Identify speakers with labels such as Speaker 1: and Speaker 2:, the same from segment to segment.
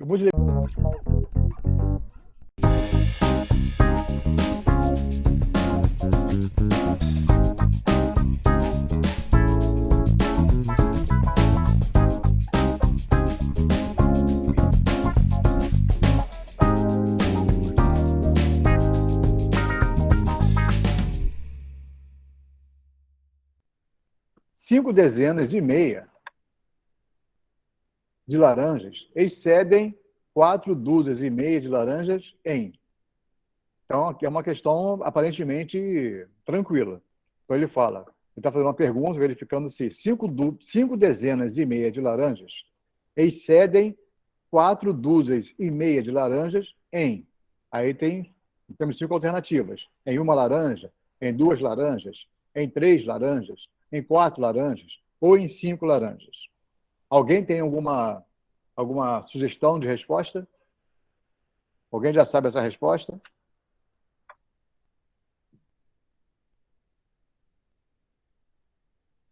Speaker 1: vou dizer. Cinco dezenas e meia de laranjas excedem 4 dúzias e meia de laranjas em. Então, aqui é uma questão aparentemente tranquila. Então, ele fala, ele está fazendo uma pergunta, verificando se cinco dezenas e meia de laranjas excedem 4 dúzias e meia de laranjas em. Aí temos 5 alternativas. Em uma laranja, em 2 laranjas, em 3 laranjas, em 4 laranjas ou em 5 laranjas. Alguém tem alguma sugestão de resposta? Alguém já sabe essa resposta?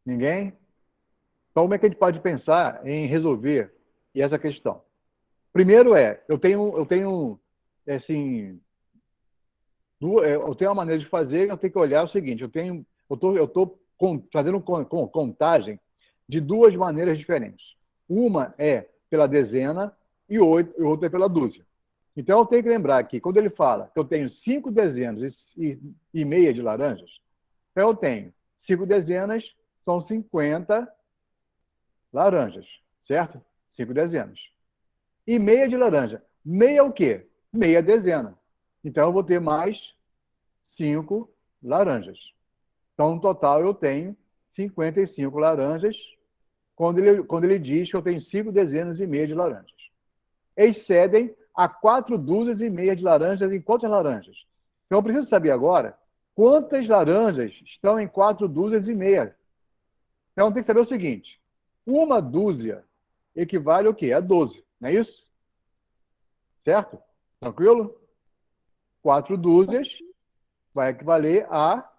Speaker 1: Ninguém? Então, como é que a gente pode pensar em resolver essa questão? Primeiro eu tenho, assim, eu tenho uma maneira de fazer, eu tenho que olhar o seguinte, eu estou fazendo contagem de 2 maneiras diferentes. Uma é pela dezena e outra é pela dúzia. Então, eu tenho que lembrar que, quando ele fala que eu tenho 5 dezenas e meia de laranjas, então eu tenho 5 dezenas, são 50 laranjas, certo? 5 dezenas. E meia de laranja. Meia o quê? Meia dezena. Então, eu vou ter mais 5 laranjas. Então, no total, eu tenho 55 laranjas, quando ele diz que eu tenho 5 dezenas e meia de laranjas. Excedem a 4 dúzias e meia de laranjas em quantas laranjas? Então, eu preciso saber agora quantas laranjas estão em 4 dúzias e meia. Então, tem que saber o seguinte, uma dúzia equivale ao quê? A 12, não é isso? Certo? Tranquilo? 4 dúzias vai equivaler a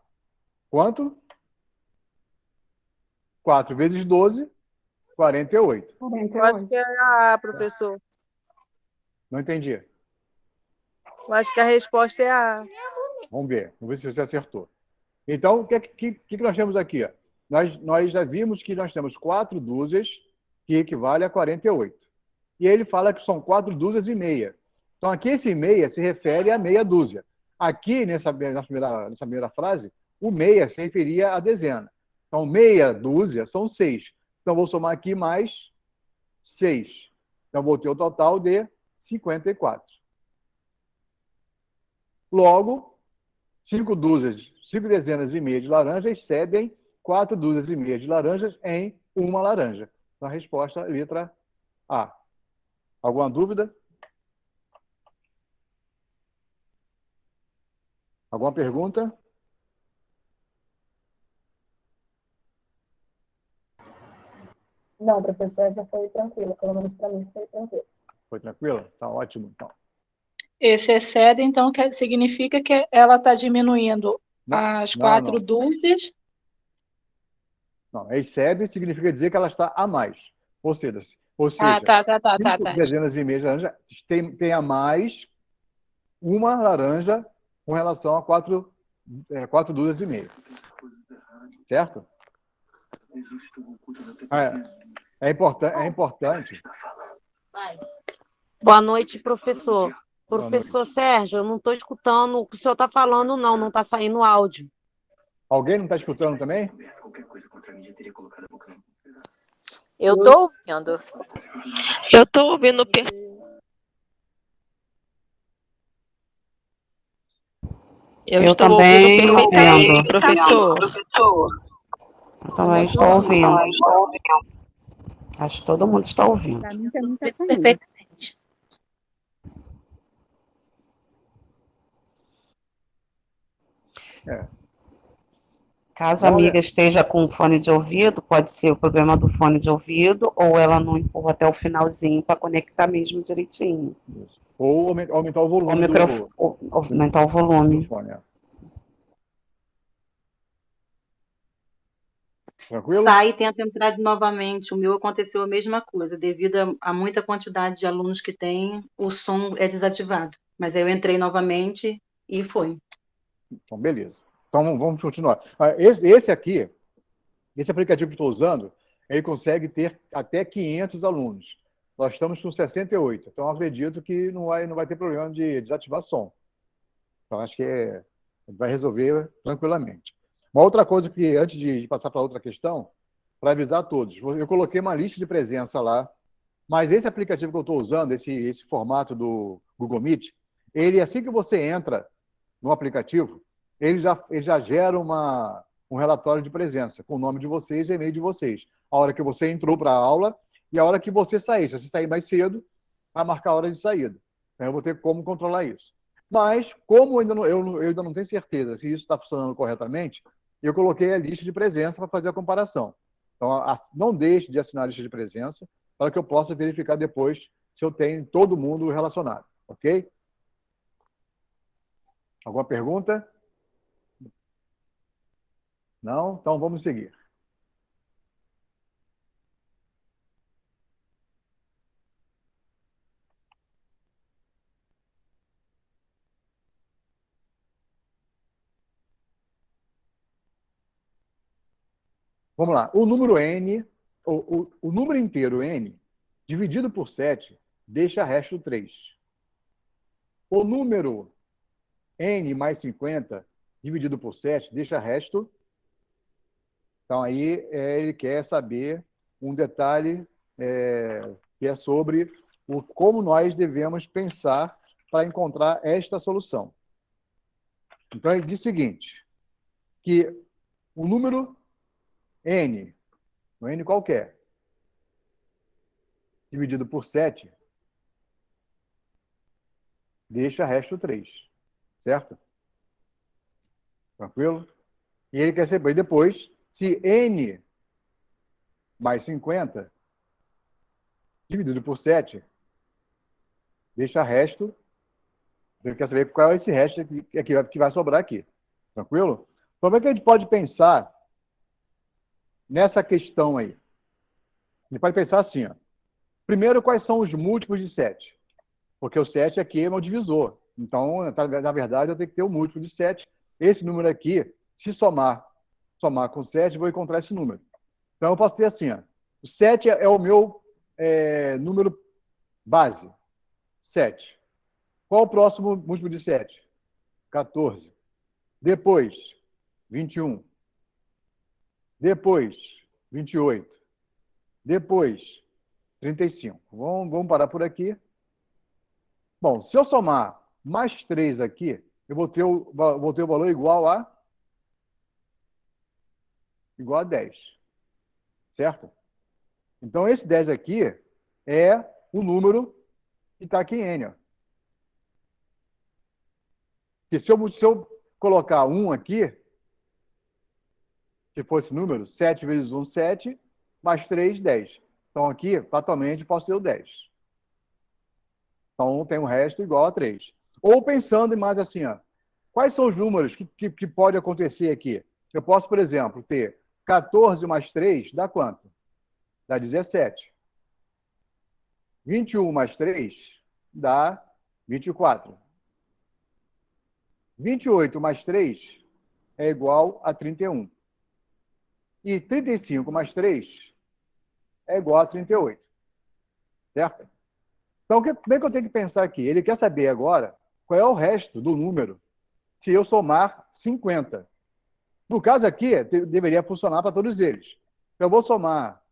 Speaker 1: quanto? 4 vezes 12, 48.
Speaker 2: Eu acho que é A, professor.
Speaker 1: Não entendi.
Speaker 2: Eu acho que a resposta é A.
Speaker 1: Vamos ver se você acertou. Então, o que nós temos aqui? Ó? Nós já vimos que nós temos 4 dúzias, que equivale a 48. E ele fala que são 4 dúzias e meia. Então, aqui esse meia se refere a meia dúzia. Aqui, nessa primeira frase, o meia se referia à dezena. Então, meia dúzia são 6. Então, vou somar aqui mais 6. Então, vou ter o total de 54. Logo, 5 dezenas e meia de laranjas excedem 4 dúzias e meia de laranjas em uma laranja. Então, a resposta é a letra A. Alguma dúvida? Alguma pergunta?
Speaker 3: Não, professor, essa foi tranquila. Pelo menos para mim foi tranquila.
Speaker 1: Foi tranquilo? Tá ótimo, então.
Speaker 4: Esse excede, então, significa que ela está diminuindo as
Speaker 1: Não,
Speaker 4: 4 dúzias.
Speaker 1: Não, excede significa dizer que ela está a mais. Ou seja,
Speaker 4: Tá.
Speaker 1: 5 dezenas e meia de laranja tem a mais uma laranja com relação a 4 dúzias e meia. Certo? É importante.
Speaker 5: Boa noite, professor. Professor Sérgio, eu não estou escutando o que o senhor está falando, não está saindo áudio.
Speaker 1: Alguém não está escutando também?
Speaker 6: Eu estou ouvindo.
Speaker 7: Eu estou ouvindo. Eu estou
Speaker 8: também
Speaker 7: ouvindo perfeitamente,
Speaker 8: ouvindo.
Speaker 7: professor.
Speaker 8: Eu também estou ouvindo. Acho que todo mundo está ouvindo.
Speaker 3: Para mim também está saindo.
Speaker 4: Perfeitamente.
Speaker 8: Caso a amiga esteja com fone de ouvido, pode ser o problema do fone de ouvido, ou ela não empurra até o finalzinho para conectar mesmo direitinho.
Speaker 1: Ou aumentar o volume
Speaker 8: aumentar o volume.
Speaker 1: do fone. Tranquilo?
Speaker 9: sai e tenta entrar novamente. O meu aconteceu a mesma coisa. Devido a muita quantidade de alunos que tem, o som é desativado. Mas aí eu entrei novamente e foi.
Speaker 1: Então, beleza. Então, vamos continuar. Esse aqui, esse aplicativo que estou usando, ele consegue ter até 500 alunos. Nós estamos com 68. Então, acredito que não vai ter problema de desativar som. Então, acho que vai resolver tranquilamente. Uma outra coisa que, antes de passar para outra questão, para avisar a todos, eu coloquei uma lista de presença lá, mas esse aplicativo que eu estou usando, esse formato do Google Meet, ele, assim que você entra no aplicativo, ele já gera um relatório de presença, com o nome de vocês e e-mail de vocês. A hora que você entrou para a aula e a hora que você sair. Se você sair mais cedo, vai marcar a hora de saída. Então, eu vou ter como controlar isso. Mas, como eu ainda não tenho certeza se isso está funcionando corretamente, eu coloquei a lista de presença para fazer a comparação. Então, não deixe de assinar a lista de presença para que eu possa verificar depois se eu tenho todo mundo relacionado. Ok? Alguma pergunta? Não? Então, vamos seguir. Vamos lá. O número n, o número inteiro n, dividido por 7, deixa resto 3. O número n mais 50, dividido por 7, deixa resto. Então, aí ele quer saber um detalhe que é sobre como nós devemos pensar para encontrar esta solução. Então, ele diz o seguinte, que o número n, um n qualquer, dividido por 7, deixa resto 3. Certo? Tranquilo? E ele quer saber depois se n mais 50, dividido por 7, deixa resto. Ele quer saber qual é esse resto que vai sobrar aqui. Tranquilo? Como é que a gente pode pensar nessa questão aí? A gente pode pensar assim, ó. Primeiro, quais são os múltiplos de 7? Porque o 7 aqui é meu divisor. Então, na verdade, eu tenho que ter um múltiplo de 7. Esse número aqui, se somar com 7, eu vou encontrar esse número. Então, eu posso ter assim, ó. O 7 é o meu número base. 7. Qual o próximo múltiplo de 7? 14. Depois, 21. Depois, 28. Depois, 35. Vamos parar por aqui. Bom, se eu somar mais 3 aqui, eu vou ter o valor igual a 10. Certo? Então, esse 10 aqui é o número que está aqui em N. Ó. Porque se eu colocar 1 aqui, se fosse número, 7 vezes 1, 7, mais 3, 10. Então, aqui, fatalmente, posso ter o 10. Então, tem o resto igual a 3. Ou pensando mais assim, ó, quais são os números que pode acontecer aqui? Eu posso, por exemplo, ter 14 mais 3 dá quanto? Dá 17. 21 mais 3 dá 24. 28 mais 3 é igual a 31. E 35 mais 3 é igual a 38. Certo? Então, como é que eu tenho que pensar aqui? Ele quer saber agora qual é o resto do número se eu somar 50. No caso aqui, deveria funcionar para todos eles. Eu vou somar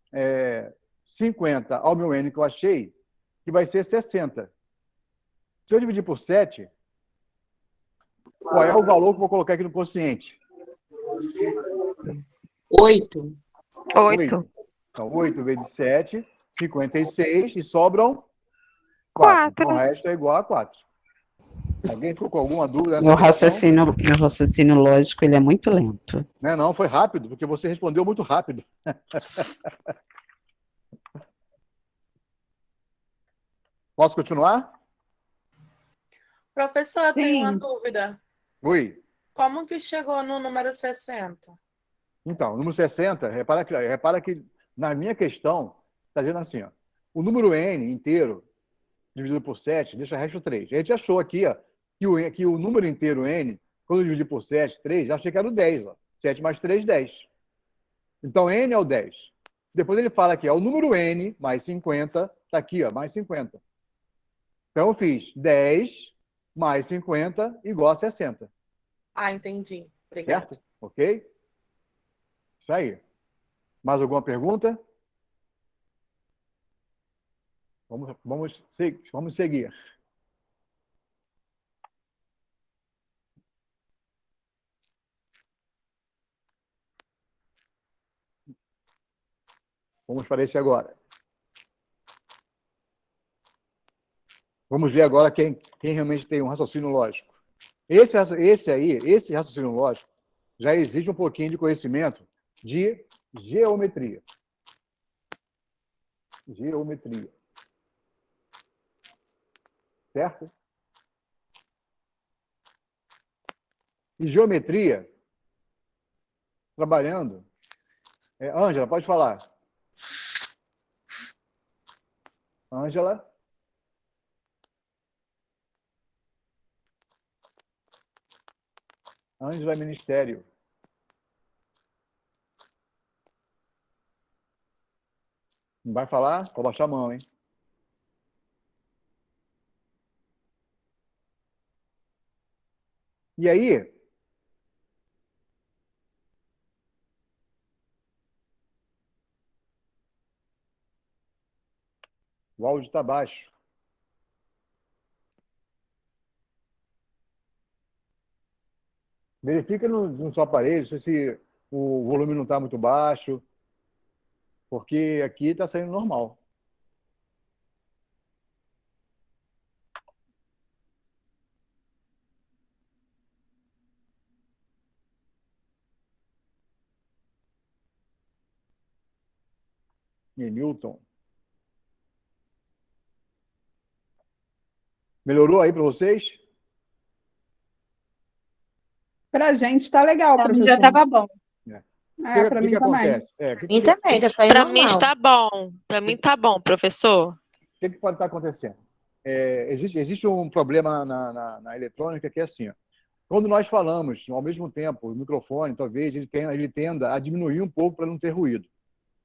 Speaker 1: 50 ao meu n que eu achei, que vai ser 60. Se eu dividir por 7, qual é o valor que eu vou colocar aqui no quociente?
Speaker 9: 8.
Speaker 7: 8.
Speaker 1: Então, 8 vezes 7, 56, e sobram 4. Então, o resto é igual a 4. Alguém ficou com alguma dúvida nessa questão?
Speaker 8: Meu raciocínio lógico, ele é muito lento.
Speaker 1: Não, foi rápido, porque você respondeu muito rápido. Posso continuar?
Speaker 2: Professor, eu tenho uma
Speaker 8: Sim.
Speaker 2: dúvida.
Speaker 1: Oi.
Speaker 2: Como que chegou no número 60?
Speaker 1: Então, o número 60, repara que na minha questão, está dizendo assim, ó, o número n inteiro dividido por 7 deixa resto 3. A gente achou aqui ó, que o número inteiro n, quando eu dividi por 7, 3, já achei que era o 10. Ó. 7 mais 3, 10. Então, n é o 10. Depois ele fala aqui, ó, o número n mais 50, está aqui, ó, mais 50. Então, eu fiz 10 mais 50 igual a 60.
Speaker 10: Ah, entendi. Obrigada.
Speaker 1: Certo? Ok? Isso aí. Mais alguma pergunta? Vamos seguir. Vamos para esse agora. Vamos ver agora quem realmente tem um raciocínio lógico. Esse raciocínio lógico, já exige um pouquinho de conhecimento de geometria. Geometria. Certo? E geometria, trabalhando... Ângela, pode falar. Ângela? Ângela Ministério. Não vai falar? Vou baixar a mão, hein? E aí, o áudio está baixo. Verifica no seu aparelho se o volume não está muito baixo, porque aqui está saindo normal. E Newton. Melhorou aí para vocês?
Speaker 3: Para a gente está legal,
Speaker 4: Pra mim
Speaker 3: professor.
Speaker 4: já estava bom.
Speaker 3: Para mim também.
Speaker 1: acontece?
Speaker 6: Pra mim também, já saiu
Speaker 7: Para mim
Speaker 6: normal.
Speaker 7: está bom. Para mim está bom, professor.
Speaker 1: O que pode estar acontecendo? Existe um problema na eletrônica que é assim, ó. Quando nós falamos ao mesmo tempo, o microfone, talvez, ele tenda a diminuir um pouco para não ter ruído.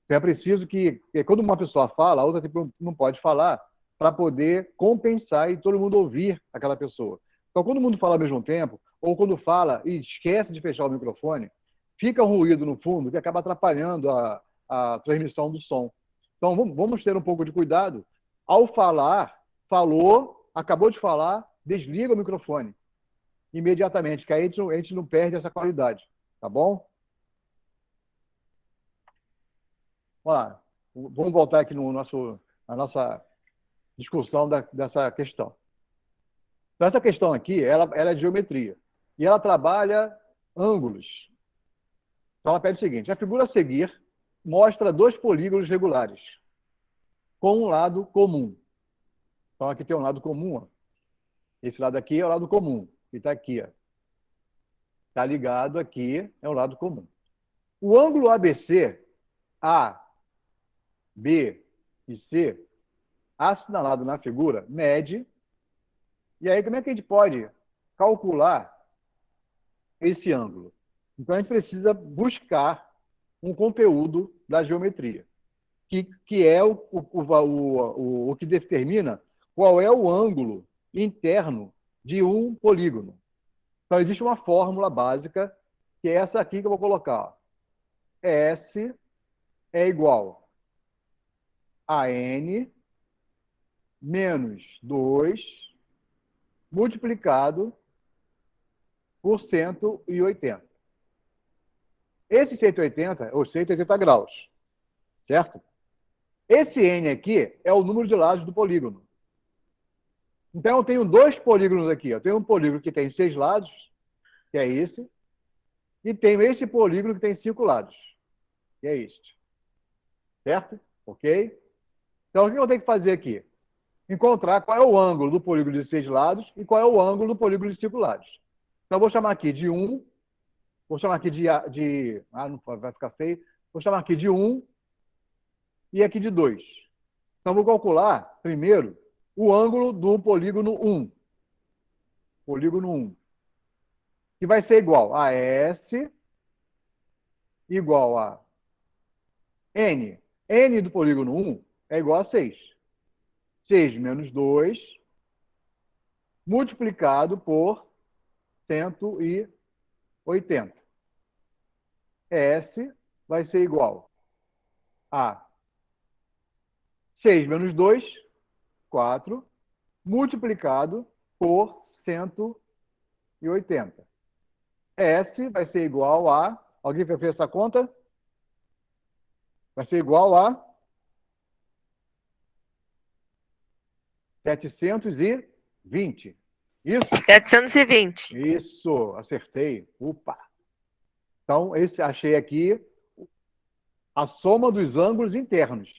Speaker 1: Então é preciso que quando uma pessoa fala, a outra não pode falar para poder compensar e todo mundo ouvir aquela pessoa. Então, quando o mundo fala ao mesmo tempo, ou quando fala e esquece de fechar o microfone, fica um ruído no fundo que acaba atrapalhando a transmissão do som. Então, vamos ter um pouco de cuidado. Ao falar, falou, acabou de falar, desliga o microfone imediatamente, que aí a gente não perde essa qualidade. Tá bom? Vamos lá. Vamos voltar aqui na nossa discussão dessa questão. Então, essa questão aqui, ela é de geometria. E ela trabalha ângulos. Então, ela pede o seguinte: a figura a seguir mostra dois polígonos regulares, com um lado comum. Então, aqui tem um lado comum. Ó. Esse lado aqui é o lado comum, que está aqui. Está ligado aqui, é o lado comum. O ângulo ABC, A, B e C, assinalado na figura, mede. E aí, como é que a gente pode calcular esse ângulo? Então, a gente precisa buscar um conteúdo da geometria, que é o que determina qual é o ângulo interno de um polígono. Então, existe uma fórmula básica, que é essa aqui que eu vou colocar. Ó. S é igual a N menos 2 multiplicado por 180. Esse 180 ou 180 graus, certo? Esse N aqui é o número de lados do polígono. Então, eu tenho dois polígonos aqui. Eu tenho um polígono que tem 6 lados, que é esse, e tenho esse polígono que tem 5 lados, que é este. Certo? Ok? Então, o que eu tenho que fazer aqui? Encontrar qual é o ângulo do polígono de 6 lados e qual é o ângulo do polígono de 5 lados. Então, eu vou chamar aqui de 1, Vou chamar aqui não pode, vai ficar feio. Vou chamar aqui de 1 e aqui de 2. Então, vou calcular, primeiro, o ângulo do polígono 1. Polígono 1. Que vai ser igual a S igual a N. N do polígono 1 é igual a 6. 6 menos 2 multiplicado por 180. S vai ser igual a 6 menos 2, 4, multiplicado por 180. S vai ser igual a... Alguém vai fazer essa conta? Vai ser igual a 720. Isso?
Speaker 7: 720.
Speaker 1: Isso, acertei. Opa! Então, achei aqui a soma dos ângulos internos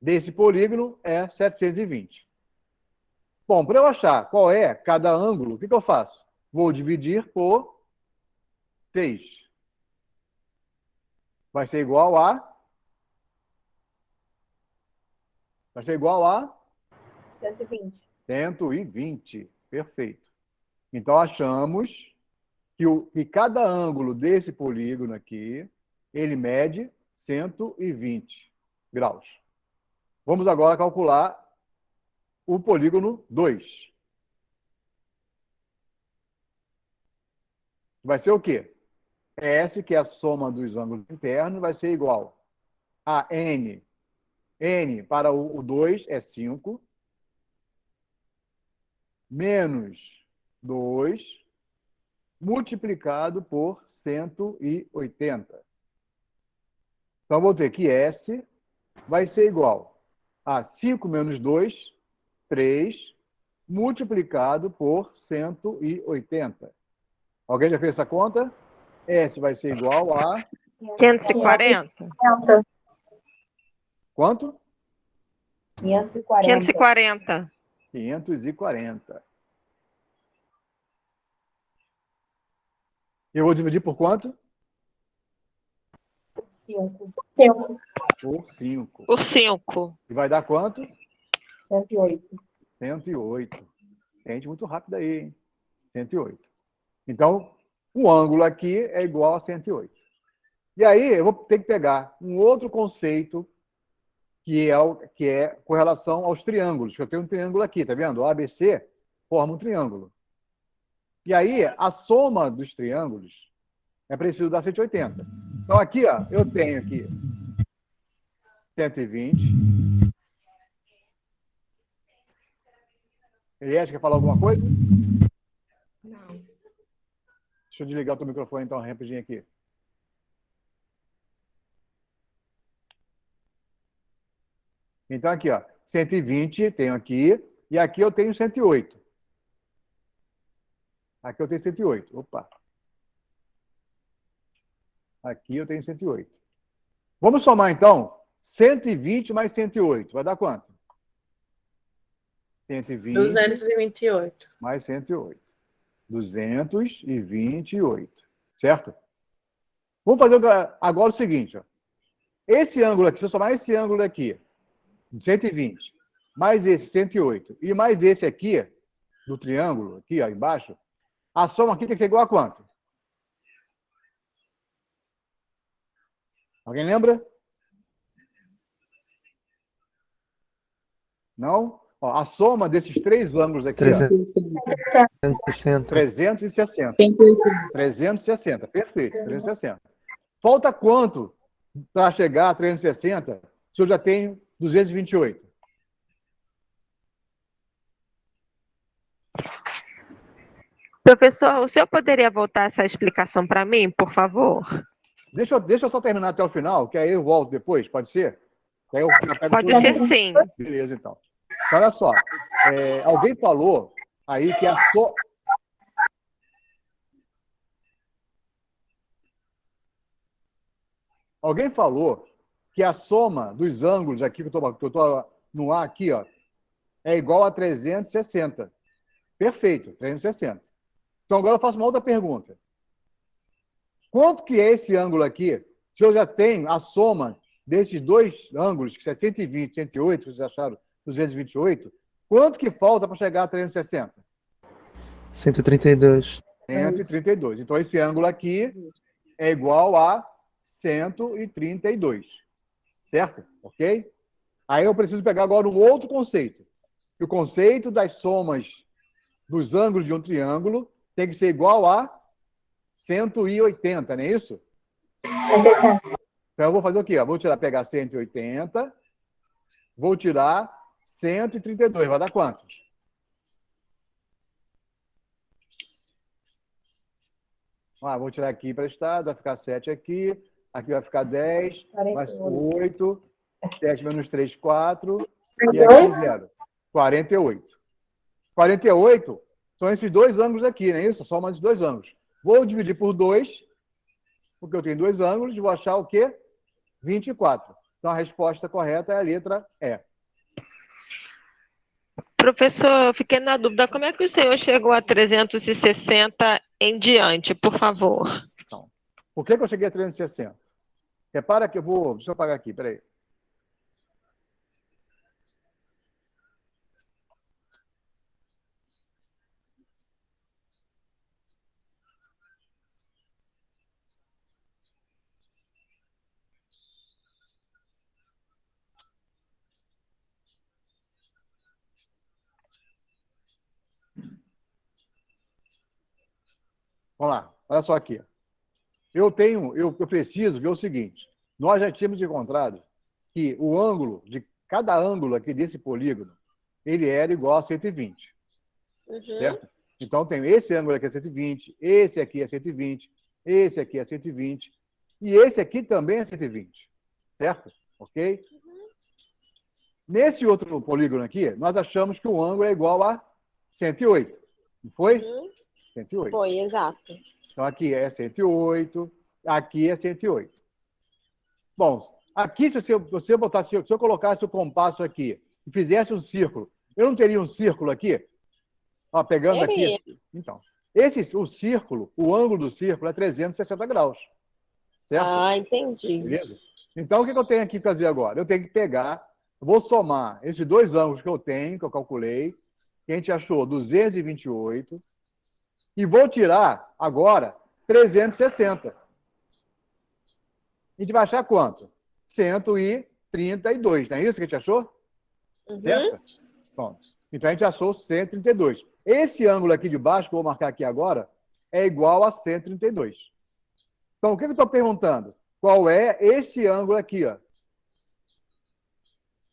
Speaker 1: desse polígono é 720. Bom, para eu achar qual é cada ângulo, o que eu faço? Vou dividir por 6. Vai ser igual a... Vai ser igual a...
Speaker 11: 120.
Speaker 1: 120. Perfeito. Então, achamos que cada ângulo desse polígono aqui, ele mede 120 graus. Vamos agora calcular o polígono 2. Vai ser o quê? S, que é a soma dos ângulos internos, vai ser igual a N. N para o 2 é 5. Menos 2 multiplicado por 180. Então, vou ter que S vai ser igual a 5 menos 2, 3, multiplicado por 180. Alguém já fez essa conta? S vai ser igual a...
Speaker 7: 540.
Speaker 1: Quanto?
Speaker 7: 540.
Speaker 1: 540. Eu vou dividir por quanto?
Speaker 11: 5.
Speaker 1: Por 5.
Speaker 7: Por 5.
Speaker 1: E vai dar quanto?
Speaker 11: 108.
Speaker 1: 108. Gente, muito rápido aí, hein? 108. Então, o ângulo aqui é igual a 108. E aí, eu vou ter que pegar um outro conceito que é com relação aos triângulos. Eu tenho um triângulo aqui, tá vendo? O ABC forma um triângulo. E aí, a soma dos triângulos é preciso dar 180. Então, aqui, ó, eu tenho aqui 120. Eliette, quer falar alguma coisa?
Speaker 10: Não.
Speaker 1: Deixa eu desligar o teu microfone, então, rapidinho aqui. Então, aqui, ó, 120 tenho aqui, e aqui eu tenho 108. Aqui eu tenho 108. Opa. Aqui eu tenho 108. Vamos somar, então, 120 mais 108. Vai dar quanto? 120
Speaker 10: 228.
Speaker 1: mais 108. 228. Certo? Vamos fazer agora o seguinte. Ó. Esse ângulo aqui, se eu somar esse ângulo aqui, 120, mais esse 108, e mais esse aqui, do triângulo, aqui ó, embaixo, a soma aqui tem que ser igual a quanto? Alguém lembra? Não? Ó, a soma desses três ângulos aqui, ó, 360. 360, perfeito, 360. Falta quanto para chegar a 360 se eu já tenho 228?
Speaker 7: Professor, o senhor poderia voltar essa explicação para mim, por favor?
Speaker 1: Deixa eu só terminar até o final, que aí eu volto depois, pode ser? Que aí eu já pego
Speaker 7: Pode
Speaker 1: tudo.
Speaker 7: ser sim.
Speaker 1: Beleza, então. Então, olha só. Alguém falou aí que Alguém falou que a soma dos ângulos aqui, que eu estou no A aqui, ó, é igual a 360. Perfeito, 360. Então, agora eu faço uma outra pergunta. Quanto que é esse ângulo aqui? Se eu já tenho a soma desses dois ângulos, que é 120, 108, vocês acharam 228, quanto que falta para chegar a 360?
Speaker 12: 132.
Speaker 1: 132. Então, esse ângulo aqui é igual a 132. Certo? Ok? Aí eu preciso pegar agora um outro conceito. O conceito das somas dos ângulos de um triângulo tem que ser igual a 180, não é isso? Então, eu vou fazer o quê? Vou pegar 180, vou tirar 132. Vai dar quanto? Vou tirar aqui emprestado, vai ficar 7 aqui, aqui vai ficar 10, mais 8, 7 menos 3, 4, e aqui 0. 48. 48 são esses dois ângulos aqui, não é isso? Soma esses dois ângulos. Vou dividir por 2, porque eu tenho dois ângulos, e vou achar o quê? 24. Então, a resposta correta é a letra E.
Speaker 7: Professor, eu fiquei na dúvida, como é que o senhor chegou a 360 em diante, por favor?
Speaker 1: Então, por que eu cheguei a 360? Repara que eu vou... Deixa eu apagar aqui, peraí. Vamos lá, olha só aqui. Eu preciso ver o seguinte. Nós já tínhamos encontrado que o ângulo de cada ângulo aqui desse polígono, ele era igual a 120. Certo? Então, tem esse ângulo aqui é 120, esse aqui é 120, esse aqui é 120, e esse aqui também é 120. Certo? Ok? Nesse outro polígono aqui, nós achamos que o ângulo é igual a 108. Não foi? 108.
Speaker 5: Foi, exato.
Speaker 1: Então, aqui é 108, aqui é 108. Bom, aqui, se eu colocasse o compasso aqui e fizesse um círculo, eu não teria um círculo aqui? Ó, pegando aqui. Então, o círculo, o ângulo do círculo é 360 graus. Certo?
Speaker 5: Ah, entendi.
Speaker 1: Beleza? Então, o que eu tenho aqui que fazer agora? Eu tenho que pegar, vou somar esses dois ângulos que eu tenho, que eu calculei, que a gente achou 228, e vou tirar, agora, 360. A gente vai achar quanto? 132, não é isso que a gente achou? Certo? Pronto. Então, a gente achou 132. Esse ângulo aqui de baixo, que eu vou marcar aqui agora, é igual a 132. Então, o que eu estou perguntando? Qual é esse ângulo aqui, ó?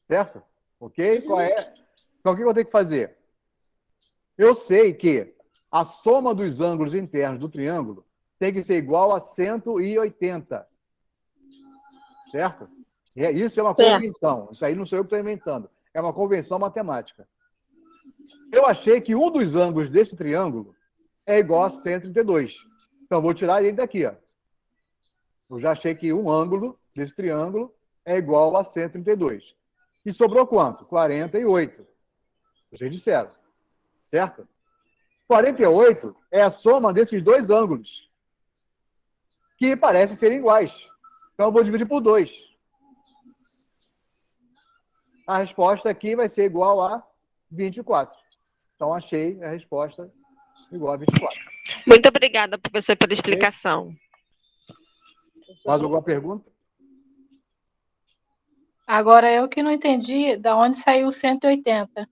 Speaker 1: Certo? Ok? Qual é? Então, o que eu tenho que fazer? Eu sei que a soma dos ângulos internos do triângulo tem que ser igual a 180. Certo? Isso é uma convenção. Isso aí não sou eu que estou inventando. É uma convenção matemática. Eu achei que um dos ângulos desse triângulo é igual a 132. Então, vou tirar ele daqui. Ó. Eu já achei que um ângulo desse triângulo é igual a 132. E sobrou quanto? 48. Vocês disseram. Certo? 48 é a soma desses dois ângulos, que parecem ser iguais. Então, eu vou dividir por 2. A resposta aqui vai ser igual a 24. Então, achei a resposta igual a 24.
Speaker 7: Muito obrigada, professor, pela explicação.
Speaker 1: Mais alguma pergunta?
Speaker 4: Agora, eu que não entendi de onde saiu o 180.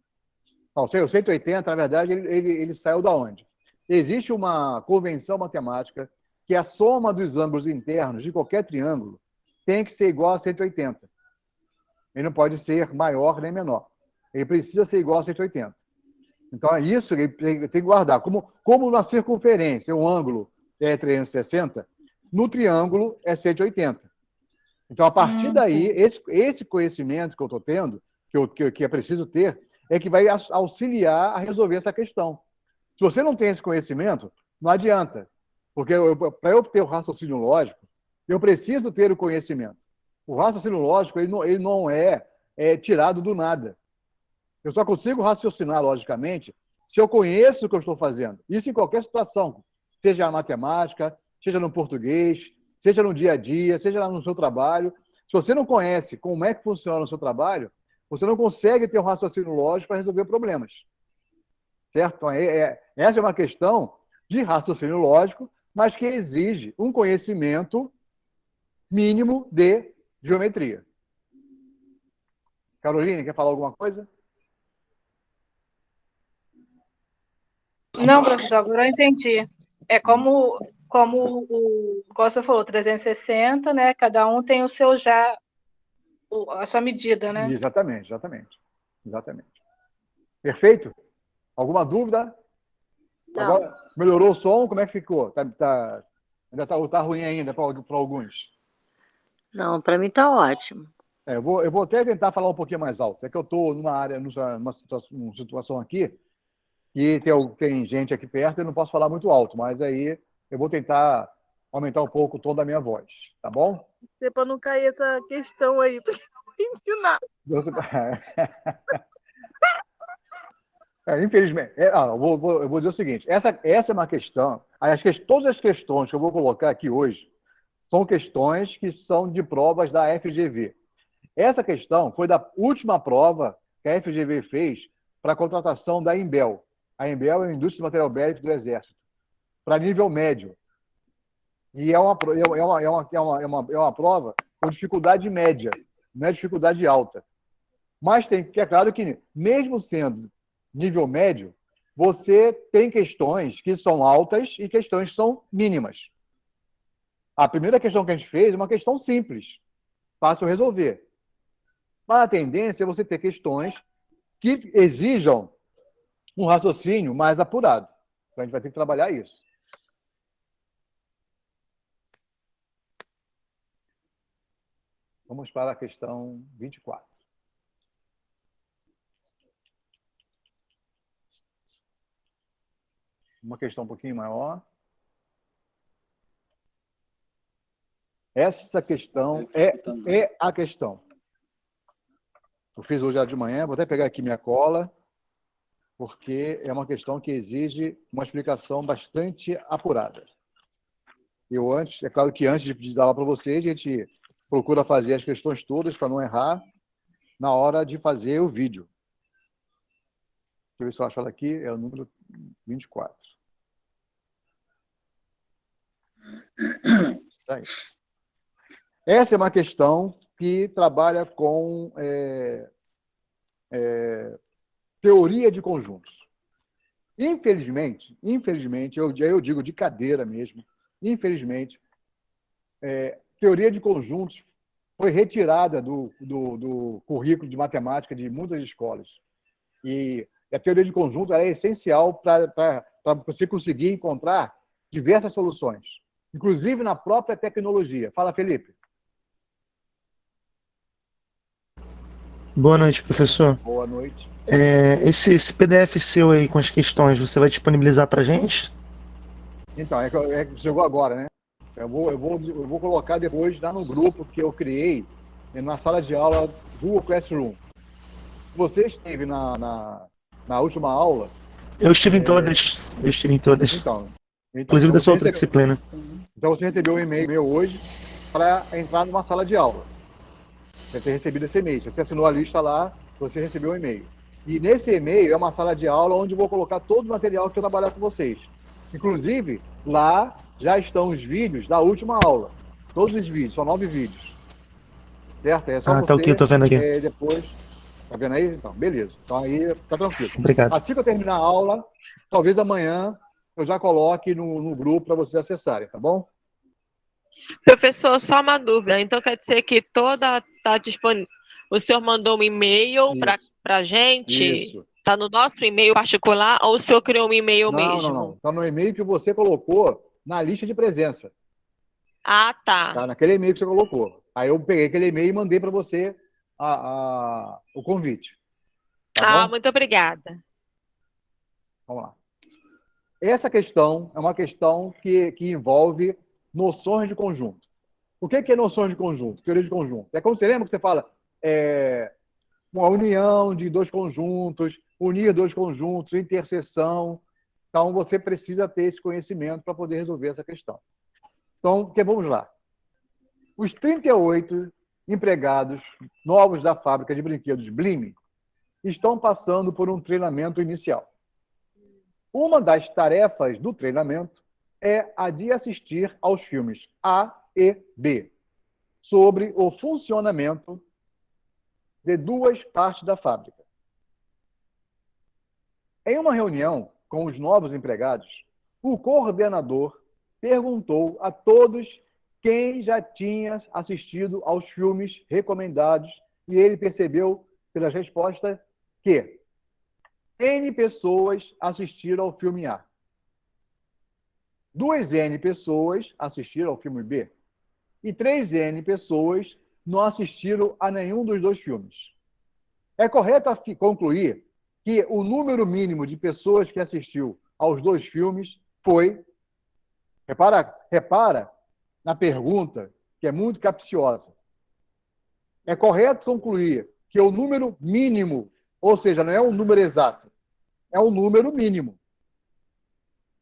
Speaker 1: Não, o 180, na verdade, ele saiu da onde? Existe uma convenção matemática que a soma dos ângulos internos de qualquer triângulo tem que ser igual a 180. Ele não pode ser maior nem menor. Ele precisa ser igual a 180. Então, é isso que ele tem que guardar. Como na circunferência, um ângulo é 360, no triângulo é 180. Então, a partir daí, esse conhecimento que eu estou tendo, que é preciso ter, é que vai auxiliar a resolver essa questão. Se você não tem esse conhecimento, não adianta. Porque para eu ter o raciocínio lógico, eu preciso ter o conhecimento. O raciocínio lógico ele não é tirado do nada. Eu só consigo raciocinar logicamente se eu conheço o que eu estou fazendo. Isso em qualquer situação, seja na matemática, seja no português, seja no dia a dia, seja lá no seu trabalho. Se você não conhece como é que funciona o seu trabalho, você não consegue ter um raciocínio lógico para resolver problemas. Certo? Então, essa é uma questão de raciocínio lógico, mas que exige um conhecimento mínimo de geometria. Caroline, quer falar alguma coisa?
Speaker 4: Não, professor, agora eu entendi. É como igual você falou, 360, né? Cada um tem o seu a sua medida, né?
Speaker 1: Exatamente. Perfeito? Alguma dúvida?
Speaker 10: Não.
Speaker 1: Agora, melhorou o som? Como é que ficou? Ainda tá ruim ainda para alguns.
Speaker 10: Não, para mim tá ótimo.
Speaker 1: Eu vou até tentar falar um pouquinho mais alto. É que eu estou numa situação aqui que tem gente aqui perto e não posso falar muito alto, mas aí eu vou tentar aumentar um pouco o tom da minha voz, tá bom?
Speaker 2: Para não cair essa questão aí, porque eu não entendi nada.
Speaker 1: Infelizmente. Eu vou dizer o seguinte: essa é uma questão. Todas as questões que eu vou colocar aqui hoje são questões que são de provas da FGV. Essa questão foi da última prova que a FGV fez para a contratação da Imbel. A Imbel é a Indústria de Material Bélico do Exército, para nível médio. E é uma prova com dificuldade média, não é dificuldade alta. Mas é claro que, mesmo sendo nível médio, você tem questões que são altas e questões que são mínimas. A primeira questão que a gente fez é uma questão simples, fácil resolver. Mas a tendência é você ter questões que exijam um raciocínio mais apurado. Então a gente vai ter que trabalhar isso. Vamos para a questão 24. Uma questão um pouquinho maior. Essa questão é a questão. Eu fiz hoje de manhã, vou até pegar aqui minha cola, porque é uma questão que exige uma explicação bastante apurada. É claro que antes de dar ela para vocês, a gente procura fazer as questões todas para não errar na hora de fazer o vídeo. Deixa eu ver se eu acho ela aqui, é o número 24. Isso aí. Essa é uma questão que trabalha com teoria de conjuntos. Infelizmente, eu digo de cadeira mesmo, infelizmente, teoria de conjuntos foi retirada do currículo de matemática de muitas escolas. E a teoria de conjunto é essencial para você conseguir encontrar diversas soluções, inclusive na própria tecnologia. Fala, Felipe.
Speaker 12: Boa noite, professor.
Speaker 1: Boa noite.
Speaker 12: Esse PDF seu aí com as questões, você vai disponibilizar para a gente?
Speaker 1: Então, chegou agora, né? Eu vou colocar depois lá no grupo que eu criei na sala de aula do Classroom. Você esteve na última aula?
Speaker 12: Eu estive em todas.
Speaker 1: Então,
Speaker 12: inclusive da sua outra disciplina.
Speaker 1: Então você recebeu um e-mail meu hoje para entrar numa sala de aula. Você ter recebido esse e-mail. Você assinou a lista lá, você recebeu um e-mail. E nesse e-mail é uma sala de aula onde eu vou colocar todo o material que eu trabalhar com vocês. Inclusive, lá já estão os vídeos da última aula. Todos os vídeos, são 9 vídeos. Certo? É só você,
Speaker 12: tá ok, tô vendo aqui.
Speaker 1: Depois... Tá vendo aí? Então, beleza. Então aí, tá tranquilo.
Speaker 12: Obrigado.
Speaker 1: Assim que eu terminar a aula, talvez amanhã eu já coloque no grupo para vocês acessarem, tá bom?
Speaker 7: Professor, só uma dúvida. Então quer dizer que toda está disponível. O senhor mandou um e-mail para a gente?
Speaker 1: Isso.
Speaker 7: Está no nosso e-mail particular ou o senhor criou um e-mail mesmo?
Speaker 1: Não. Está no e-mail que você colocou na lista de presença.
Speaker 7: Ah, tá.
Speaker 1: Tá naquele e-mail que você colocou. Aí eu peguei aquele e-mail e mandei para você o convite. Tá bom?
Speaker 7: Muito obrigada.
Speaker 1: Vamos lá. Essa questão é uma questão que envolve noções de conjunto. O que é noções de conjunto? Teoria de conjunto. É como você lembra que você fala uma união de dois conjuntos, unir dois conjuntos, interseção. Então, você precisa ter esse conhecimento para poder resolver essa questão. Então, vamos lá. Os 38 empregados novos da fábrica de brinquedos Blim estão passando por um treinamento inicial. Uma das tarefas do treinamento é a de assistir aos filmes A e B, sobre o funcionamento de duas partes da fábrica. Em uma reunião com os novos empregados, o coordenador perguntou a todos quem já tinha assistido aos filmes recomendados e ele percebeu pelas respostas que N pessoas assistiram ao filme A. 2N pessoas assistiram ao filme B. E 3N pessoas não assistiram a nenhum dos dois filmes. É correto concluir que o número mínimo de pessoas que assistiu aos dois filmes foi... Repara na pergunta, que é muito capciosa. É correto concluir que o número mínimo, ou seja, não é um número exato, é um número mínimo.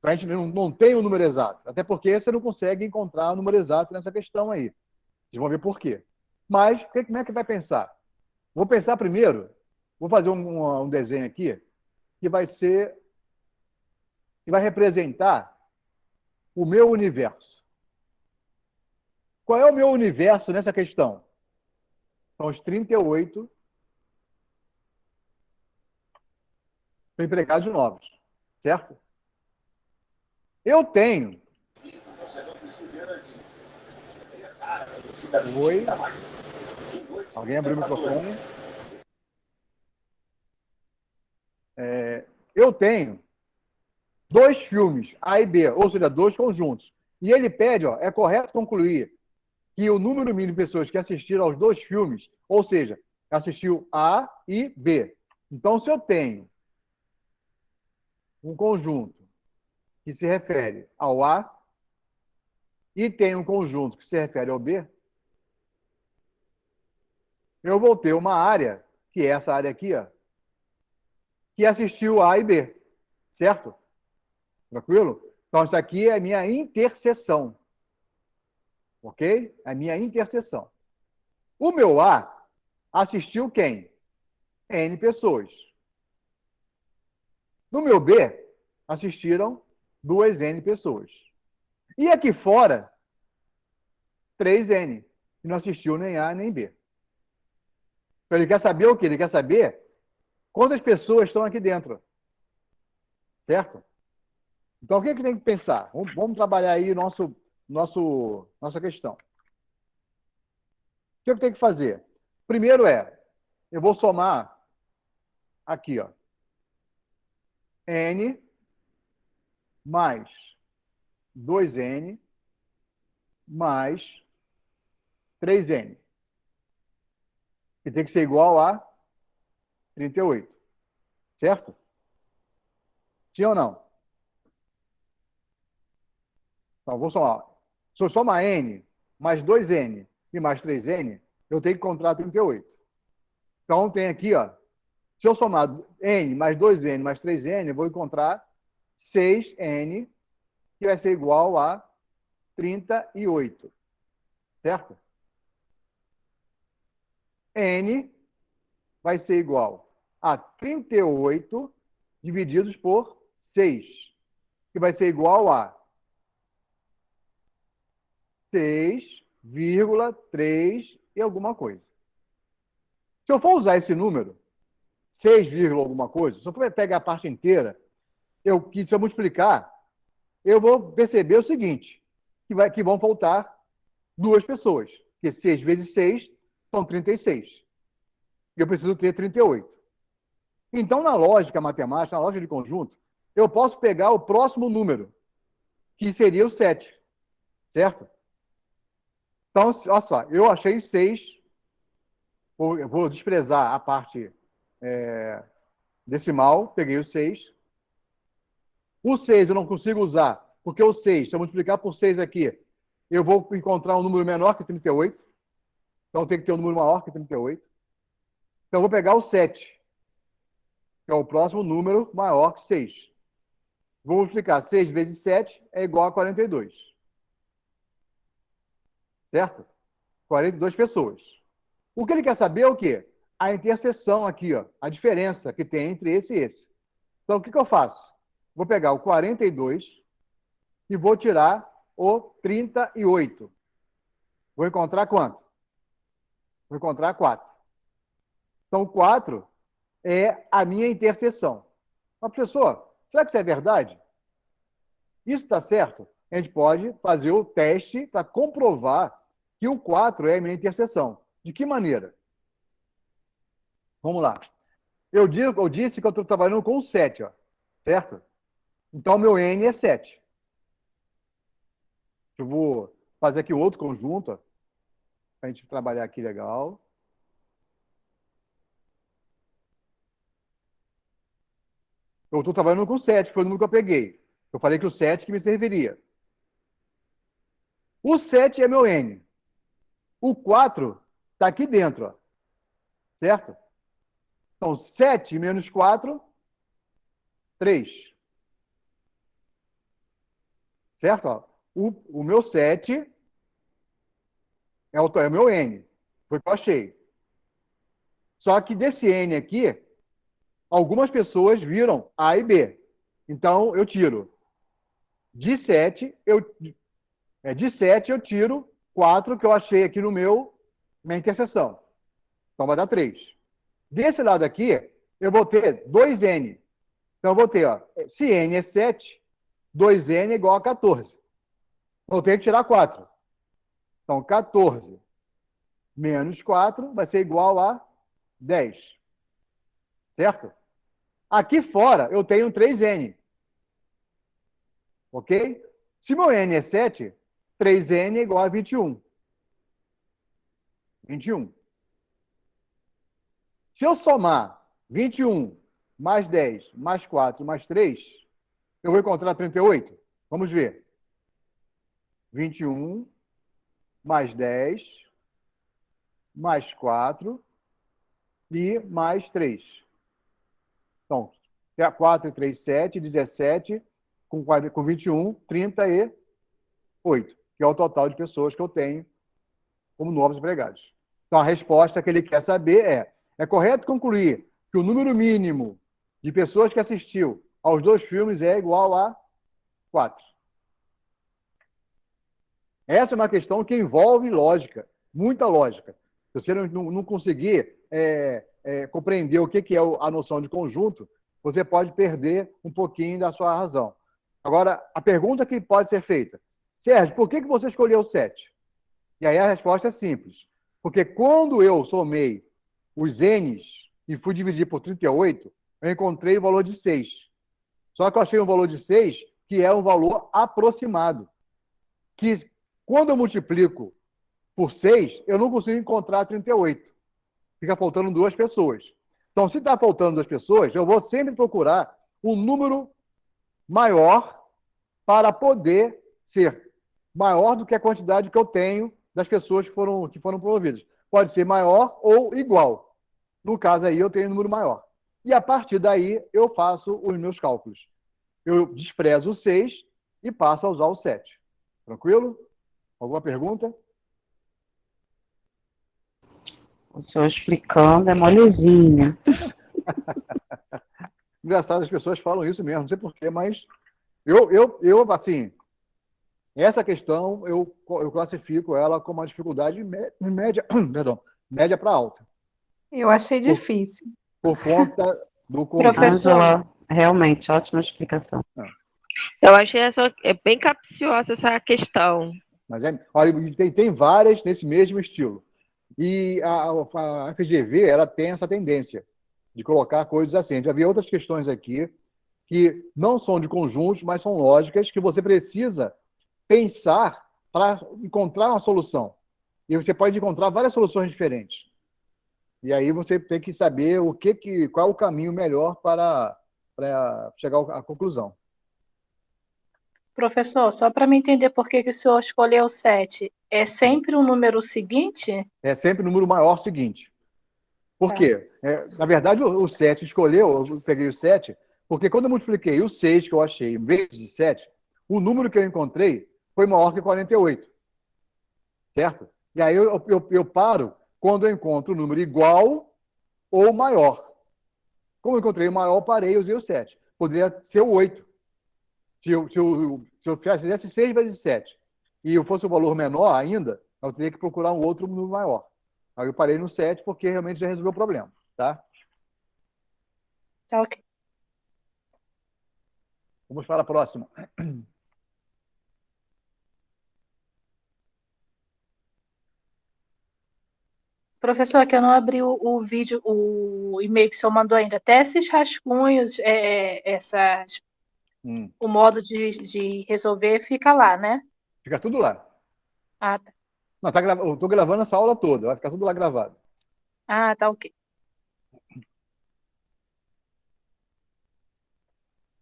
Speaker 1: A gente não tem um número exato, até porque você não consegue encontrar um número exato nessa questão aí. Vocês vão ver por quê. Mas, como é que vai pensar? Vou pensar primeiro, vou fazer um desenho aqui, que vai representar o meu universo. Qual é o meu universo nessa questão? São os 38 empregados novos, certo? Eu tenho... Oi? Alguém abriu o microfone? Eu tenho dois filmes, A e B, ou seja, dois conjuntos. E ele pede, é correto concluir que o número mínimo de pessoas que assistiram aos dois filmes, ou seja, assistiu A e B. Então, se eu tenho um conjunto que se refere ao A e tem um conjunto que se refere ao B, eu vou ter uma área, que é essa área aqui, que assistiu A e B, certo? Tranquilo? Então, isso aqui é a minha interseção. Ok? A minha interseção. O meu A assistiu quem? N pessoas. No meu B, assistiram 2N pessoas. E aqui fora, 3N, que não assistiu nem A nem B. Então, ele quer saber o quê? Ele quer saber quantas pessoas estão aqui dentro. Certo? Então, o que tem que pensar? Vamos trabalhar aí nossa questão. O que eu tenho que fazer? Primeiro eu vou somar aqui, N mais 2N mais 3N. Que tem que ser igual a 38. Certo? Sim ou não? Então, vou somar. Se eu somar N mais 2N e mais 3N, eu tenho que encontrar 38. Então, tem aqui, se eu somar N mais 2N mais 3N, eu vou encontrar 6N, que vai ser igual a 38. Certo? N vai ser igual a 38 divididos por 6, que vai ser igual a 6,3 e alguma coisa. Se eu for usar esse número, 6, alguma coisa, se eu for pegar a parte inteira, se eu multiplicar, eu vou perceber o seguinte, que vão faltar duas pessoas, porque 6 vezes 6 são 36. E eu preciso ter 38. Então, na lógica matemática, na lógica de conjunto, eu posso pegar o próximo número, que seria o 7. Certo? Então, olha só, eu achei 6. Eu vou desprezar a parte decimal, peguei o 6. O 6 eu não consigo usar, porque o 6, se eu multiplicar por 6 aqui, eu vou encontrar um número menor que 38. Então, tem que ter um número maior que 38. Então, eu vou pegar o 7, que é o próximo número maior que 6. Vou multiplicar 6 vezes 7 é igual a 42. certo? 42 pessoas. O que ele quer saber é o quê? A interseção aqui, ó, a diferença que tem entre esse e esse. Então, o que eu faço? Vou pegar o 42 e vou tirar o 38. Vou encontrar quanto? Vou encontrar 4. Então, 4 é a minha interseção. Mas, professor, será que isso é verdade? Isso está certo? A gente pode fazer o teste para comprovar que o 4 é a minha interseção. De que maneira? Vamos lá. Eu disse que eu estou trabalhando com 7, ó, certo? Então, meu N é 7. Eu vou fazer aqui outro conjunto, para a gente trabalhar aqui legal. Eu estou trabalhando com 7, foi o número que eu peguei. Eu falei que o 7 que me serviria. O 7 é meu N. O 4 está aqui dentro, ó, certo? Então, 7 menos 4, 3. Certo? Ó, o meu 7 é o meu N. Foi o que eu achei. Só que desse N aqui, algumas pessoas viram A e B. Então, eu tiro. De 7, eu tiro 4 que eu achei aqui no minha interseção. Então, vai dar 3. Desse lado aqui, eu vou ter 2N. Então, eu vou ter, ó, se N é 7, 2N é igual a 14. Vou ter que tirar 4. Então, 14 menos 4 vai ser igual a 10. Certo? Aqui fora, eu tenho 3N. Ok? Se meu N é 7, 3N é igual a 21. 21. Se eu somar 21 mais 10 mais 4 mais 3, eu vou encontrar 38. Vamos ver. 21 mais 10 mais 4 e mais 3. Então, 4 e 3, 7, 17, com 21, 38, que é o total de pessoas que eu tenho como novos empregados. Então, a resposta que ele quer saber é correto concluir que o número mínimo de pessoas que assistiu aos 2 filmes é igual a 4. Essa é uma questão que envolve lógica, muita lógica. Se você não conseguir compreender o que é a noção de conjunto, você pode perder um pouquinho da sua razão. Agora, a pergunta que pode ser feita: Sérgio, por que você escolheu 7? E aí a resposta é simples. Porque quando eu somei os N's e fui dividir por 38, eu encontrei o valor de 6. Só que eu achei um valor de 6 que é um valor aproximado. Que quando eu multiplico por 6, eu não consigo encontrar 38. Fica faltando 2 pessoas. Então, se está faltando 2 pessoas, eu vou sempre procurar um número maior para poder ser maior do que a quantidade que eu tenho das pessoas que foram promovidas. Pode ser maior ou igual. No caso aí, eu tenho um número maior. E a partir daí, eu faço os meus cálculos. Eu desprezo o 6 e passo a usar o 7. Tranquilo? Alguma pergunta?
Speaker 8: O senhor explicando é molezinha.
Speaker 1: Engraçado, as pessoas falam isso mesmo, não sei porquê, mas eu assim, essa questão eu classifico ela como uma dificuldade média para alta.
Speaker 3: Eu achei difícil.
Speaker 1: Por conta do
Speaker 4: Professor.
Speaker 8: Ângela, realmente, ótima explicação.
Speaker 7: Eu achei bem capciosa essa questão.
Speaker 1: Mas olha, tem várias nesse mesmo estilo. E a FGV, ela tem essa tendência de colocar coisas assim. Já havia outras questões aqui que não são de conjuntos, mas são lógicas que você precisa pensar para encontrar uma solução. E você pode encontrar várias soluções diferentes. E aí você tem que saber qual é o caminho melhor para chegar à conclusão.
Speaker 4: Professor, só para me entender por que o senhor escolheu 7, é sempre o número seguinte?
Speaker 1: É sempre o número maior seguinte. Por quê? Na verdade, o 7 eu peguei o 7, porque quando eu multipliquei o 6 que eu achei em vez de 7, o número que eu encontrei foi maior que 48. certo? E aí eu paro quando eu encontro um número igual ou maior. Como eu encontrei o maior, eu parei e usei o 7. Poderia ser o 8. Se eu fizesse 6 vezes 7 e eu fosse o valor menor ainda, eu teria que procurar um outro número maior. Aí eu parei no 7 porque realmente já resolveu o problema, tá?
Speaker 4: Tá ok.
Speaker 1: Vamos para a próxima.
Speaker 4: Professor, aqui eu não abri o vídeo, o e-mail que o senhor mandou ainda. Até esses rascunhos, o modo de resolver fica lá, né?
Speaker 1: Fica tudo lá.
Speaker 4: Ah, tá.
Speaker 1: Não, eu estou gravando essa aula toda, vai ficar tudo lá gravado.
Speaker 4: Ah, tá ok.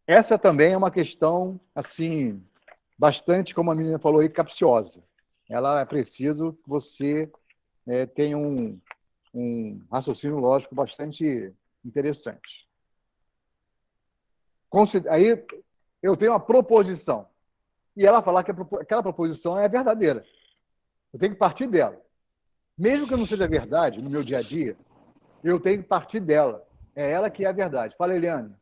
Speaker 1: Essa também é uma questão, assim, bastante, como a menina falou aí, capciosa. Ela é preciso que você tenha um raciocínio lógico bastante interessante. Aí eu tenho uma proposição. E ela falar que aquela proposição é verdadeira. Eu tenho que partir dela. Mesmo que eu não seja verdade no meu dia a dia, eu tenho que partir dela. É ela que é a verdade. Fala, Eliane.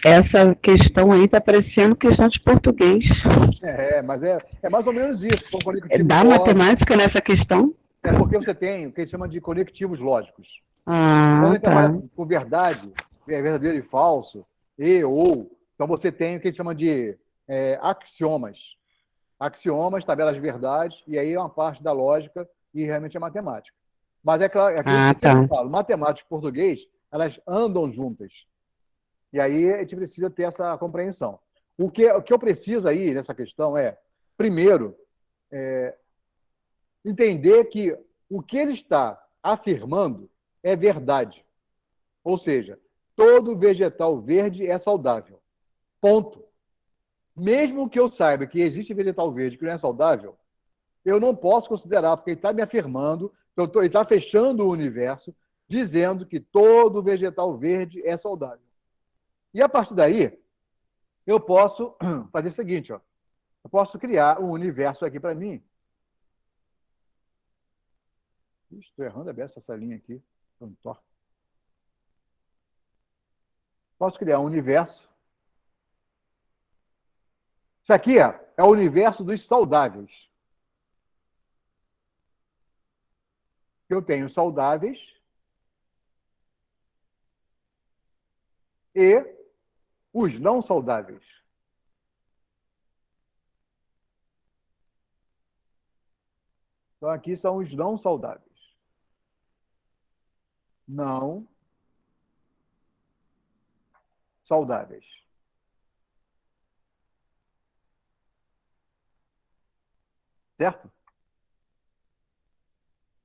Speaker 8: Essa questão aí está parecendo questão de português.
Speaker 1: Mas é mais ou menos isso. São conectivos
Speaker 8: Dá
Speaker 1: lógicos.
Speaker 8: matemática nessa questão?
Speaker 1: É porque você tem o que a gente chama de conectivos lógicos.
Speaker 8: Ah,
Speaker 1: Quando a gente
Speaker 8: tá.
Speaker 1: trabalha com verdade, verdadeiro e falso, e ou, então você tem o que a gente chama de axiomas. Axiomas, tabelas de verdade, e aí é uma parte da lógica e realmente é matemática. Mas é claro, aquilo que eu sempre falo, matemática e português, elas andam juntas. E aí a gente precisa ter essa compreensão. O que eu preciso aí nessa questão é, primeiro, entender que o que ele está afirmando é verdade. Ou seja, todo vegetal verde é saudável. Ponto. Mesmo que eu saiba que existe vegetal verde que não é saudável, eu não posso considerar, porque ele está me afirmando, ele está fechando o universo, dizendo que todo vegetal verde é saudável. E a partir daí, eu posso fazer o seguinte, ó. Eu posso criar um universo aqui para mim. Estou errando essa linha aqui. Posso criar um universo. Isso aqui é o universo dos saudáveis. Eu tenho saudáveis e os não saudáveis. Então, aqui são os não saudáveis. Não saudáveis. Certo?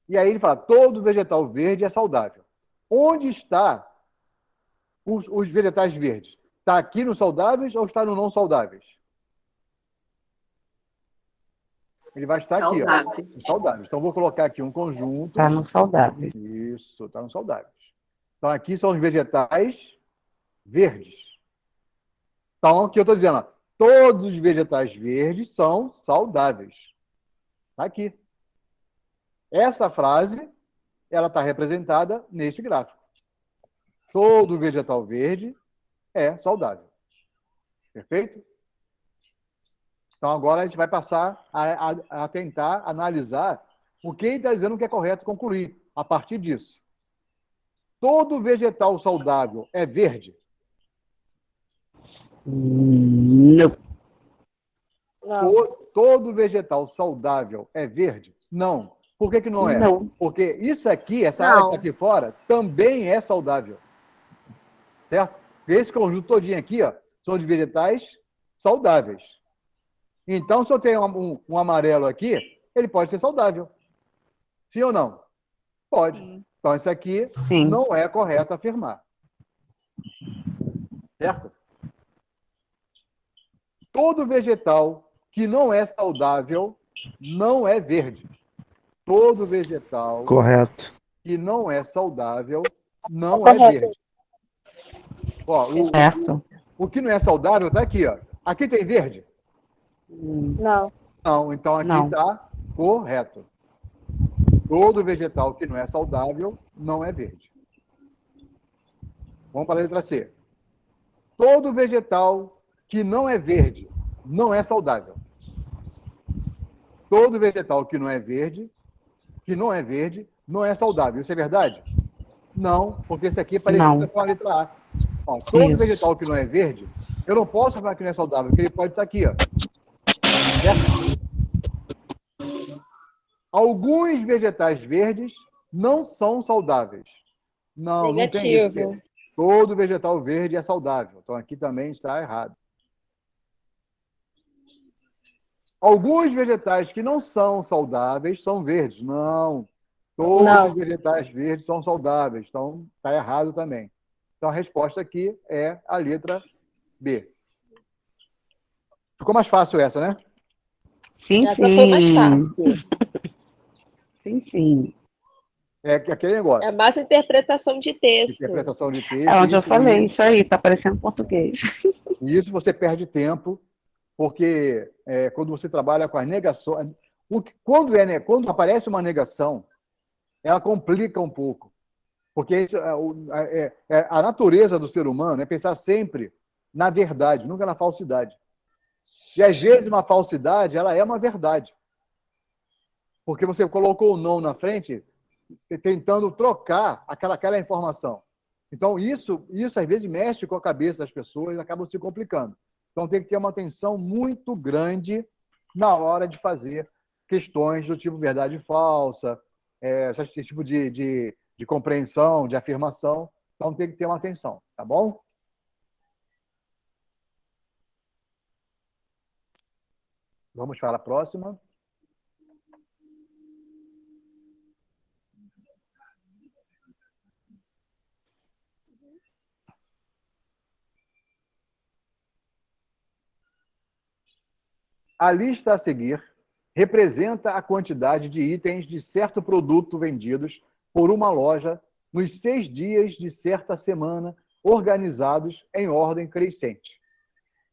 Speaker 1: E aí ele fala, todo vegetal verde é saudável. Onde está os vegetais verdes? Está aqui nos saudáveis ou está no não saudáveis? Ele vai estar aqui, ó, nos saudáveis. Então, vou colocar aqui um conjunto.
Speaker 8: Está no saudáveis.
Speaker 1: Isso, está nos saudáveis. Então, aqui são os vegetais verdes. Então, aqui eu estou dizendo, ó, todos os vegetais verdes são saudáveis. Está aqui. Essa frase, ela está representada neste gráfico. Todo vegetal verde é saudável. Perfeito? Então, agora a gente vai passar a tentar analisar o que ele está dizendo que é correto concluir a partir disso. Todo vegetal saudável é verde?
Speaker 8: Não.
Speaker 1: Todo vegetal saudável é verde? Não. Por que não é?
Speaker 8: Não.
Speaker 1: Porque isso aqui, essa área que está aqui fora, também é saudável. Certo? Esse conjunto todinho aqui, ó, são de vegetais saudáveis. Então, se eu tenho um amarelo aqui, ele pode ser saudável. Sim ou não? Pode. Então, isso aqui não é correto afirmar. Certo? Todo vegetal que não é saudável não é verde. Todo vegetal que não é saudável não é verde. Ó, o que não é saudável está aqui. Ó. Aqui tem verde?
Speaker 11: Não.
Speaker 1: Não, então aqui está Correto. Todo vegetal que não é saudável não é verde. Vamos para a letra C. Todo vegetal que não é verde não é saudável. Todo vegetal que não é verde, não é saudável. Isso é verdade? Não, porque esse aqui é parecido com a letra A. Ó, todo vegetal que não é verde, eu não posso falar que não é saudável, porque ele pode estar aqui, ó. Certo? Alguns vegetais verdes não são saudáveis. Não tem isso.
Speaker 7: Negativo.
Speaker 1: Todo vegetal verde é saudável. Então aqui também está errado. Alguns vegetais que não são saudáveis são verdes. Não. Todos os vegetais verdes são saudáveis. Então está errado também. Então a resposta aqui é a letra B. Ficou mais fácil essa, né?
Speaker 8: Sim,
Speaker 7: Essa foi mais fácil.
Speaker 8: Sim.
Speaker 1: É aquele negócio.
Speaker 7: É mais interpretação de texto.
Speaker 1: Interpretação de texto.
Speaker 8: É onde eu falei, isso aí, tá parecendo português.
Speaker 1: E isso você perde tempo, porque quando você trabalha com as negações... Quando aparece uma negação, ela complica um pouco. Porque a natureza do ser humano é pensar sempre na verdade, nunca na falsidade. E às vezes uma falsidade, ela é uma verdade. Porque você colocou o não na frente, tentando trocar aquela informação. Então, isso às vezes mexe com a cabeça das pessoas e acaba se complicando. Então, tem que ter uma atenção muito grande na hora de fazer questões do tipo verdade e falsa, esse tipo de compreensão, de afirmação. Então, tem que ter uma atenção, tá bom? Vamos para a próxima. A lista a seguir representa a quantidade de itens de certo produto vendidos por uma loja nos 6 dias de certa semana, organizados em ordem crescente.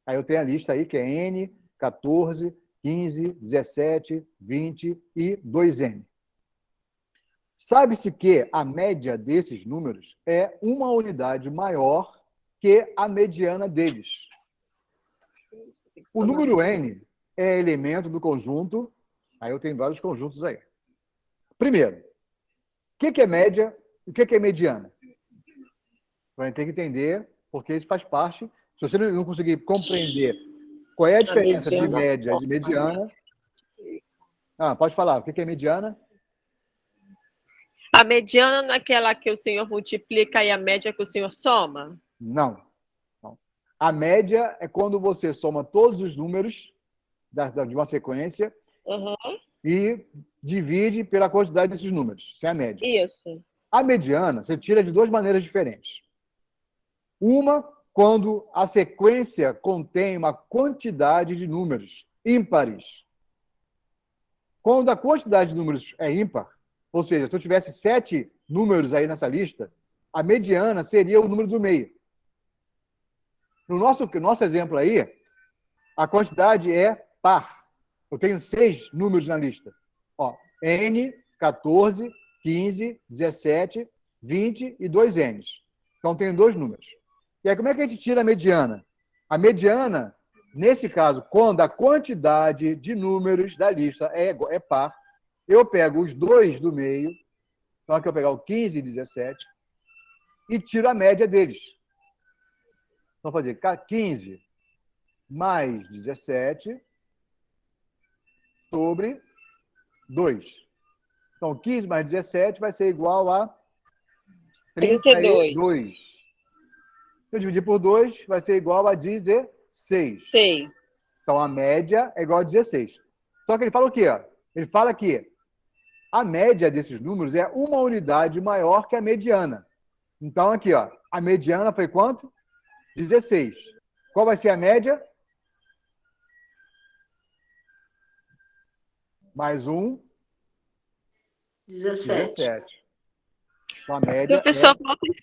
Speaker 1: Aí eu tenho a lista aí que é N, 14, 15, 17, 20 e 2N. Sabe-se que a média desses números é uma unidade maior que a mediana deles. O número N é elemento do conjunto, aí eu tenho vários conjuntos aí. Primeiro, o que é média e o que é mediana? Vai ter que entender, porque isso faz parte. Se você não conseguir compreender qual é a diferença de média e de mediana... pode falar, o que é mediana?
Speaker 7: A mediana não é aquela que o senhor multiplica e a média que o senhor soma?
Speaker 1: Não. A média é quando você soma todos os números de uma sequência e divide pela quantidade desses números. Isso é a média.
Speaker 7: Isso.
Speaker 1: A mediana você tira de 2 maneiras diferentes. Uma, quando a sequência contém uma quantidade de números ímpares. Quando a quantidade de números é ímpar, ou seja, se eu tivesse 7 números aí nessa lista, a mediana seria o número do meio. No nosso exemplo aí, a quantidade é par. Eu tenho 6 números na lista. N, 14, 15, 17, 20 e 2Ns. Então, tenho 2 números. E aí, como é que a gente tira a mediana? A mediana, nesse caso, quando a quantidade de números da lista é par, eu pego os 2 do meio, então aqui eu vou pegar o 15 e 17, e tiro a média deles. Então, vou fazer 15 mais 17 sobre 2. Então, 15 mais 17 vai ser igual a 32. Se eu dividir por 2, vai ser igual a 16.
Speaker 7: 6.
Speaker 1: Então, a média é igual a 16. Só que ele fala o quê? Ele fala que a média desses números é uma unidade maior que a mediana. Então, aqui, a mediana foi quanto? 16. Qual vai ser a média? Mais 1.
Speaker 6: 17.
Speaker 1: Então, a média
Speaker 7: Professor,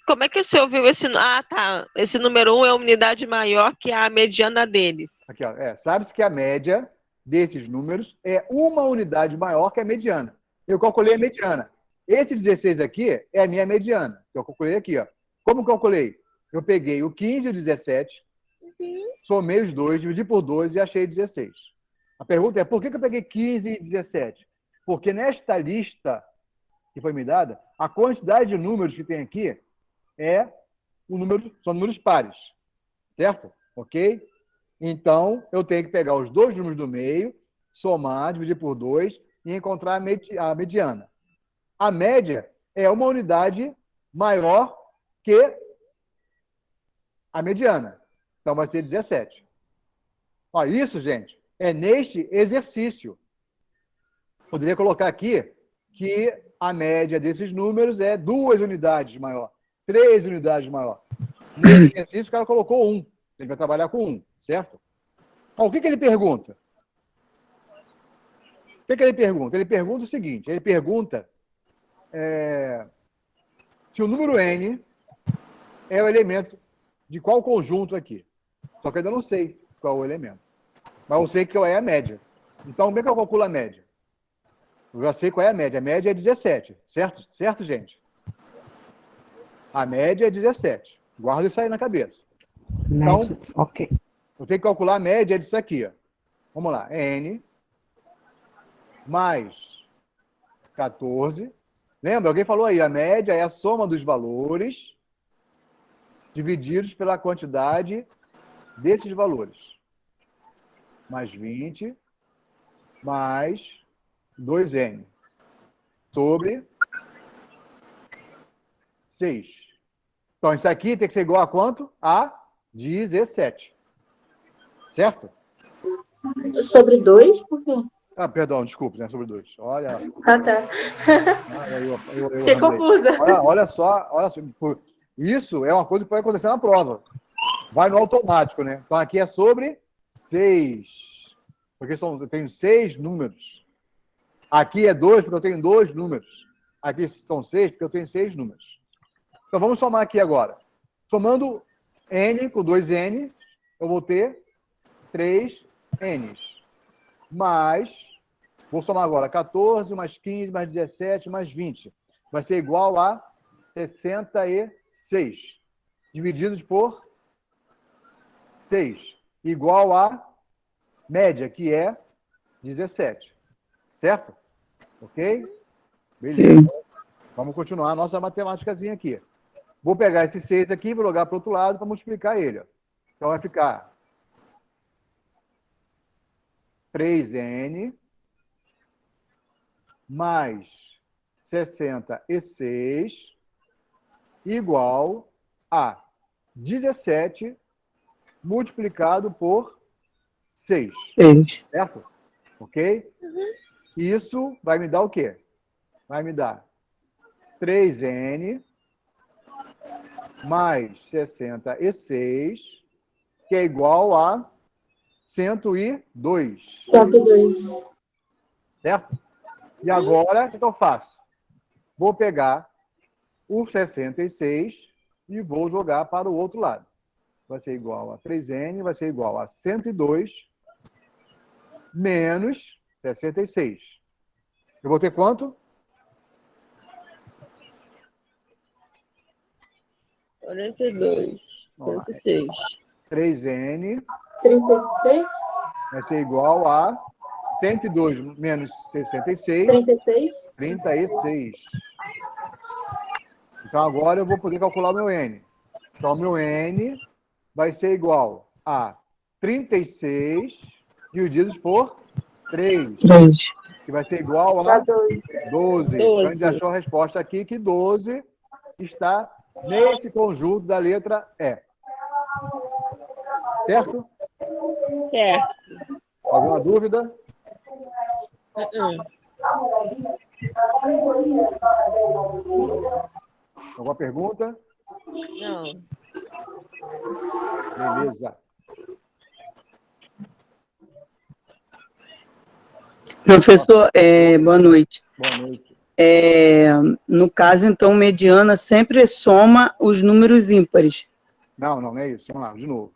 Speaker 7: como é que o senhor viu esse... Esse número 1 é uma unidade maior que a mediana deles.
Speaker 1: Aqui, Sabe-se que a média desses números é uma unidade maior que a mediana. Eu calculei a mediana. Esse 16 aqui é a minha mediana. Eu calculei aqui, ó. Como calculei? Eu peguei o 15 e o 17, somei os dois, dividi por 2 e achei 16. A pergunta é, por que eu peguei 15 e 17? Porque nesta lista que foi me dada, a quantidade de números que tem aqui são números pares. Certo? Ok? Então, eu tenho que pegar os dois números do meio, somar, dividir por 2 e encontrar a mediana. A média é uma unidade maior que a mediana. Então, vai ser 17. Ó, isso, gente, é neste exercício. Poderia colocar aqui que a média desses números é 2 unidades maior, 3 unidades maior. Nesse exercício, o cara colocou 1. Ele vai trabalhar com 1, certo? Então, o que ele pergunta? O que ele pergunta? Ele pergunta o seguinte, ele pergunta se o número n é o elemento de qual conjunto aqui. Só que eu ainda não sei qual é o elemento. Mas eu sei que é a média. Então, como é que eu calculo a média? Eu já sei qual é a média. A média é 17, certo? Certo, gente? A média é 17. Guarda isso aí na cabeça. Então,
Speaker 8: ok.
Speaker 1: Eu tenho que calcular a média disso aqui. Ó. Vamos lá. N mais 14. Lembra? Alguém falou aí, a média é a soma dos valores divididos pela quantidade desses valores. Mais 20, mais 2N, sobre 6. Então, isso aqui tem que ser igual a quanto? A 17. Certo?
Speaker 11: Sobre 2, por quê?
Speaker 1: Ah, perdão, desculpe, né? Sobre 2. Olha.
Speaker 11: Ah, tá. Fiquei confusa.
Speaker 1: Olha só. Isso é uma coisa que pode acontecer na prova. Vai no automático, né? Então aqui é sobre 6. Porque eu tenho 6 números. Aqui é 2, porque eu tenho 2 números. Aqui são 6, porque eu tenho 6 números. Então vamos somar aqui agora. Somando N com 2N, eu vou ter 3Ns. Mais, vou somar agora 14, mais 15, mais 17, mais 20. Vai ser igual a 66. Divididos por 6. Igual a média, que é 17. Certo? Ok? Beleza. Vamos continuar a nossa matemáticazinha aqui. Vou pegar esse 6 aqui e vou jogar para o outro lado para multiplicar ele. Ó. Então vai ficar 3N mais 66 igual a 17 multiplicado por 6. Certo? Ok? Isso vai me dar o quê? Vai me dar 3N mais 66, que é igual a 102.
Speaker 11: 102.
Speaker 1: Certo? E agora, o que eu faço? Vou pegar o 66 e vou jogar para o outro lado. Vai ser igual a 3N, vai ser igual a 102 menos 66. Eu vou ter quanto?
Speaker 7: 42. 36.
Speaker 1: 3N
Speaker 11: 36.
Speaker 1: vai ser igual a 102 menos 66.
Speaker 11: 36.
Speaker 1: 36. Então, agora eu vou poder calcular o meu N. Então, o meu N vai ser igual a 36 divididos por 3. Que vai ser igual a 12. Então, a gente achou a resposta aqui que 12 está nesse conjunto da letra E. Certo?
Speaker 7: Certo.
Speaker 1: Alguma dúvida? Alguma pergunta?
Speaker 7: Não.
Speaker 1: Beleza.
Speaker 13: Professor, boa noite.
Speaker 1: Boa noite.
Speaker 13: No caso, então, mediana sempre soma os números ímpares.
Speaker 1: Não é isso. Vamos lá, de novo.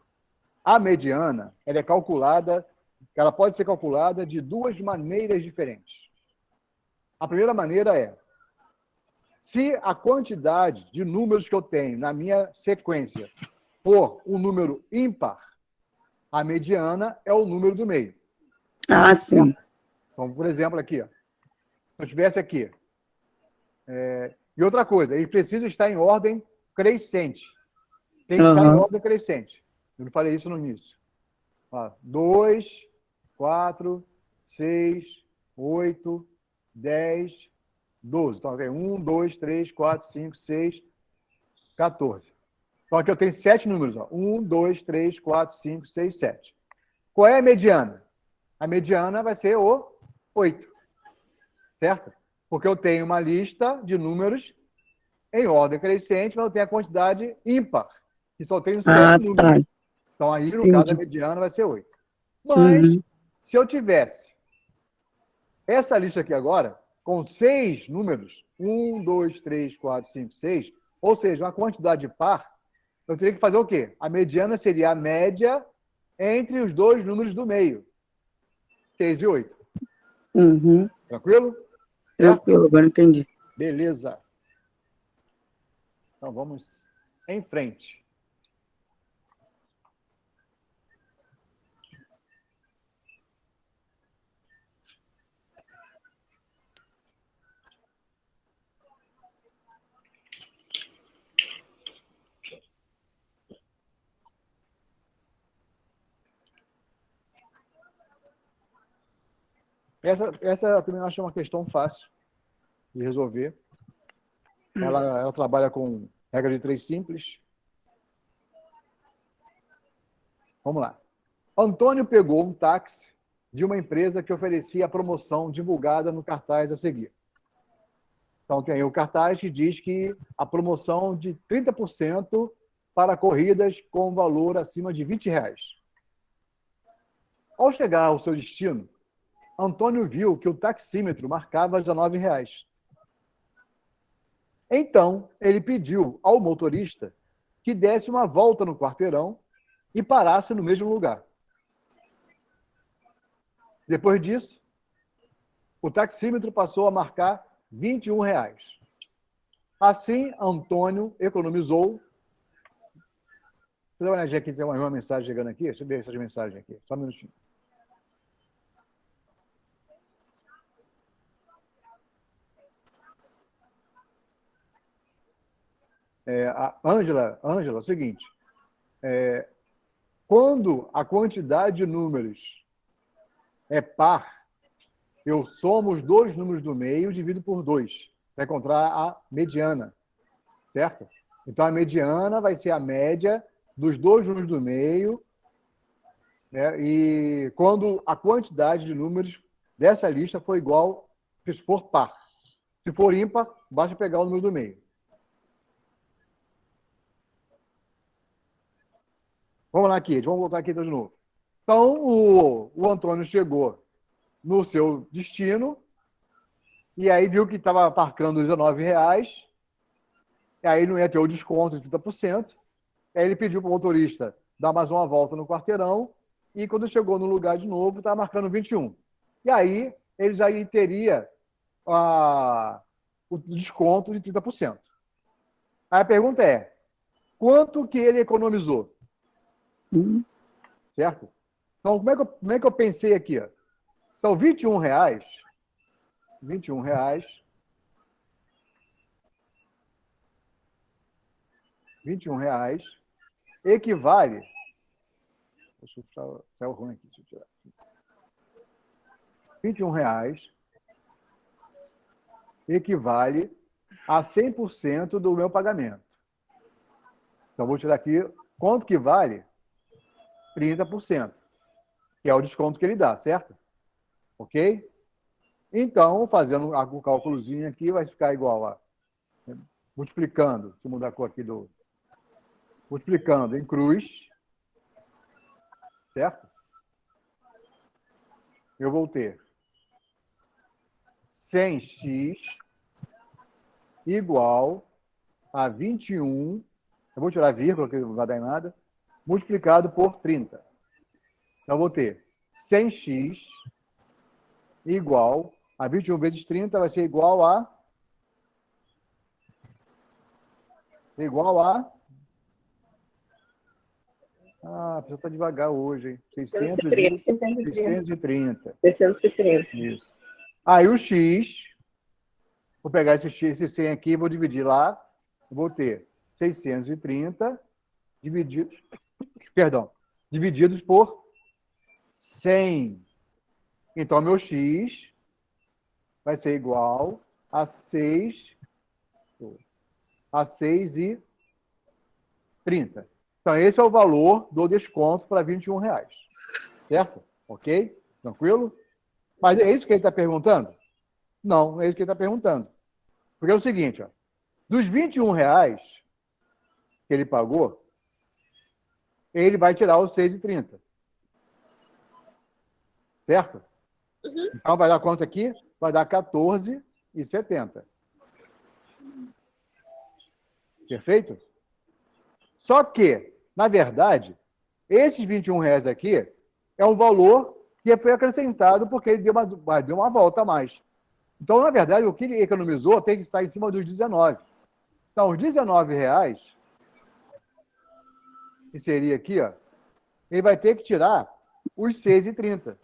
Speaker 1: A mediana, ela é calculada que ela pode ser calculada de duas maneiras diferentes. A primeira maneira é, se a quantidade de números que eu tenho na minha sequência for um número ímpar, a mediana é o número do meio.
Speaker 13: Ah, sim.
Speaker 1: Então, por exemplo, aqui, ó, se eu tivesse aqui. E outra coisa, ele precisa estar em ordem crescente. Tem que estar em ordem crescente. Eu não falei isso no início. 2, 4, 6, 8, 10, 12. Então, tem 1, 2, 3, 4, 5, 6, 14. Então, aqui eu tenho 7 números. 1, 2, 3, 4, 5, 6, 7. Qual é a mediana? A mediana vai ser o 8. Certo? Porque eu tenho uma lista de números em ordem crescente, mas eu tenho a quantidade ímpar, que só tenho 7 números.
Speaker 13: Tá.
Speaker 1: Então, aí, no
Speaker 13: Entendi.
Speaker 1: caso, a mediana vai ser 8. Mas, se eu tivesse essa lista aqui agora, com 6 números, 1, 2, 3, 4, 5, 6, ou seja, uma quantidade par, eu teria que fazer o quê? A mediana seria a média entre os dois números do meio, 6 e 8. Tranquilo?
Speaker 13: Tranquilo, agora entendi.
Speaker 1: Beleza. Então, vamos em frente. Essa eu também acho uma questão fácil de resolver. Ela trabalha com regra de 3 simples. Vamos lá. Antônio pegou um táxi de uma empresa que oferecia a promoção divulgada no cartaz a seguir. Então, tem aí o cartaz que diz que a promoção de 30% para corridas com valor acima de R$20. Ao chegar ao seu destino, Antônio viu que o taxímetro marcava R$19. Então, ele pediu ao motorista que desse uma volta no quarteirão e parasse no mesmo lugar. Depois disso, o taxímetro passou a marcar R$21. Assim, Antônio economizou. Deixa eu dar uma olhadinha aqui, tem uma mensagem chegando aqui. Deixa eu ver essa mensagem aqui. Só um minutinho. A Ângela, é o seguinte. Quando a quantidade de números é par, eu somo os dois números do meio e divido por 2 para encontrar a mediana, certo? Então, a mediana vai ser a média dos dois números do meio, né? E quando a quantidade de números dessa lista for igual, se for par. Se for ímpar, basta pegar o número do meio. Vamos lá aqui, vamos voltar aqui de novo. Então, o Antônio chegou no seu destino e aí viu que estava marcando R$19, e aí não ia ter o desconto de 30%. Aí ele pediu para o motorista dar mais uma volta no quarteirão e quando chegou no lugar de novo, estava marcando 21. E aí ele já teria o desconto de 30%. Aí a pergunta é, quanto que ele economizou? Certo? Então, como é que eu pensei aqui? Ó? Então, R$21 equivale... Deixa eu tirar o ruim aqui. Deixa eu tirar. R$21 equivale a 100% do meu pagamento. Então, vou tirar aqui quanto que vale 30%, que é o desconto que ele dá, certo? Ok? Então, fazendo o cálculozinho aqui, vai ficar igual a... Multiplicando, deixa eu mudar a cor aqui do... Multiplicando em cruz, certo? Eu vou ter 100x igual a 21, eu vou tirar a vírgula, que não vai dar em nada, multiplicado por 30. Então, eu vou ter 100x igual a 21 vezes 30 vai ser igual a a pessoa está devagar hoje, hein? 630. Isso. Aí o x, vou pegar esse 100 aqui, vou dividir lá, vou ter 630 divididos por 100. Então, meu x vai ser igual a 6,30. Então, esse é o valor do desconto para R$21. Certo? Ok? Tranquilo? Mas é isso que ele está perguntando? Não, não é isso que ele está perguntando. Porque é o seguinte, ó, dos R$21 que ele pagou, ele vai tirar os 6,30. Certo? Então, vai dar quanto aqui? Vai dar 14,70. Perfeito? Só que, na verdade, esses R$21 aqui é um valor que foi acrescentado porque ele deu uma volta a mais. Então, na verdade, o que ele economizou tem que estar em cima dos 19. Então, os R$19, que seria aqui, ó, ele vai ter que tirar os 6,30.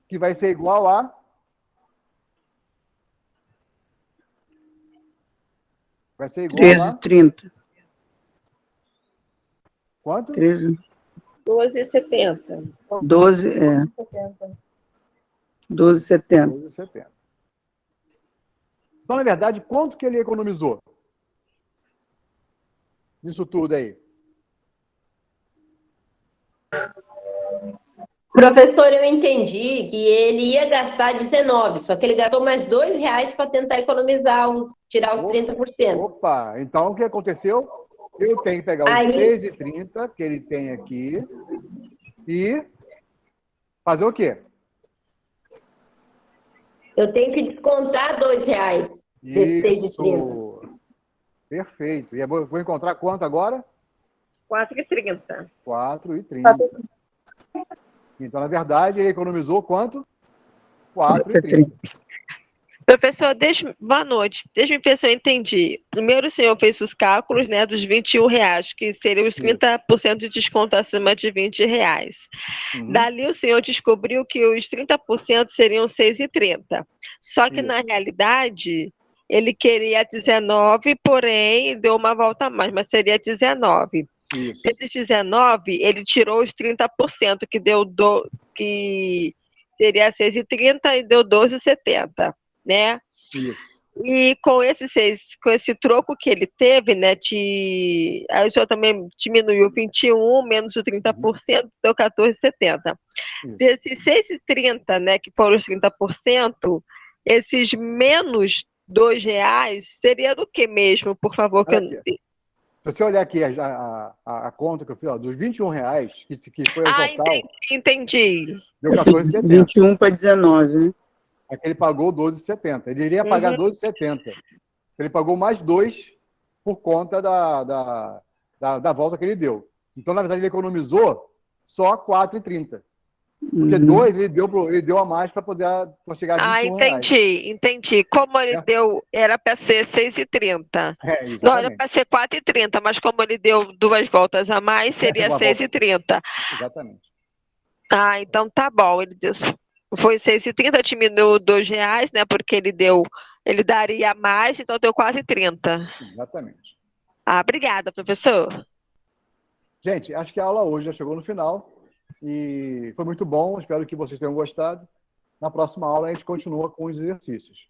Speaker 1: Que vai ser igual a... Vai ser igual a...
Speaker 13: 13,30.
Speaker 1: Quanto?
Speaker 13: 13.
Speaker 10: 12,70.
Speaker 13: 12, é. 12,70.
Speaker 1: 12,70. Então, na verdade, quanto que ele economizou? Isso tudo aí.
Speaker 14: Professor, eu entendi que ele ia gastar 19, só que ele gastou mais R$2 para tentar economizar, tirar os 30%.
Speaker 1: Opa, então o que aconteceu? Eu tenho que pegar os 6,30 que ele tem aqui e fazer o quê?
Speaker 14: Eu tenho que descontar R$2 desses 6,30.
Speaker 1: Perfeito. E vou encontrar quanto agora?
Speaker 10: 4,30.
Speaker 1: 4,30. Então, na verdade, ele economizou quanto? 4,30.
Speaker 7: Professor, boa noite. Deixa eu ver se eu entendi. Primeiro o senhor fez os cálculos, né, dos R$21, que seriam os 30% de desconto acima de R$20. Dali o senhor descobriu que os 30% seriam 6,30. Só que, na realidade, ele queria 19, porém deu uma volta a mais, mas seria 19.
Speaker 1: Isso.
Speaker 7: Desses 19, ele tirou os 30%, que seria 6,30 e deu 12,70, né?
Speaker 1: Isso.
Speaker 7: E com esse troco que ele teve, né, aí o senhor também diminuiu 21 menos o 30%, deu 14,70. Desses 6,30, né, que foram os 30%, esses menos R$2 seria do que mesmo, por favor?
Speaker 1: Se você olhar aqui a conta que eu fiz, ó, dos R$21, que foi o total...
Speaker 7: Entendi.
Speaker 1: Deu 14,70.
Speaker 13: 21 para 19, né?
Speaker 1: Aqui ele pagou 12,70. Ele iria pagar 12,70. Ele pagou mais 2 por conta da volta que ele deu. Então, na verdade, ele economizou só 4,30. Porque 2 ele deu a mais para poder chegar a R$21.
Speaker 7: Entendi. Como ele deu, era para ser 6,30. Não, era para ser 4,30, mas como ele deu 2 voltas a mais, seria 6,30.
Speaker 1: Exatamente.
Speaker 7: Ah, então tá bom. Ele deu, foi 6,30, diminuiu R$2, né? Porque ele daria mais, então deu 4,30.
Speaker 1: Exatamente.
Speaker 7: Ah, obrigada, professor.
Speaker 1: Gente, acho que a aula hoje já chegou no final. E foi muito bom, espero que vocês tenham gostado. Na próxima aula a gente continua com os exercícios.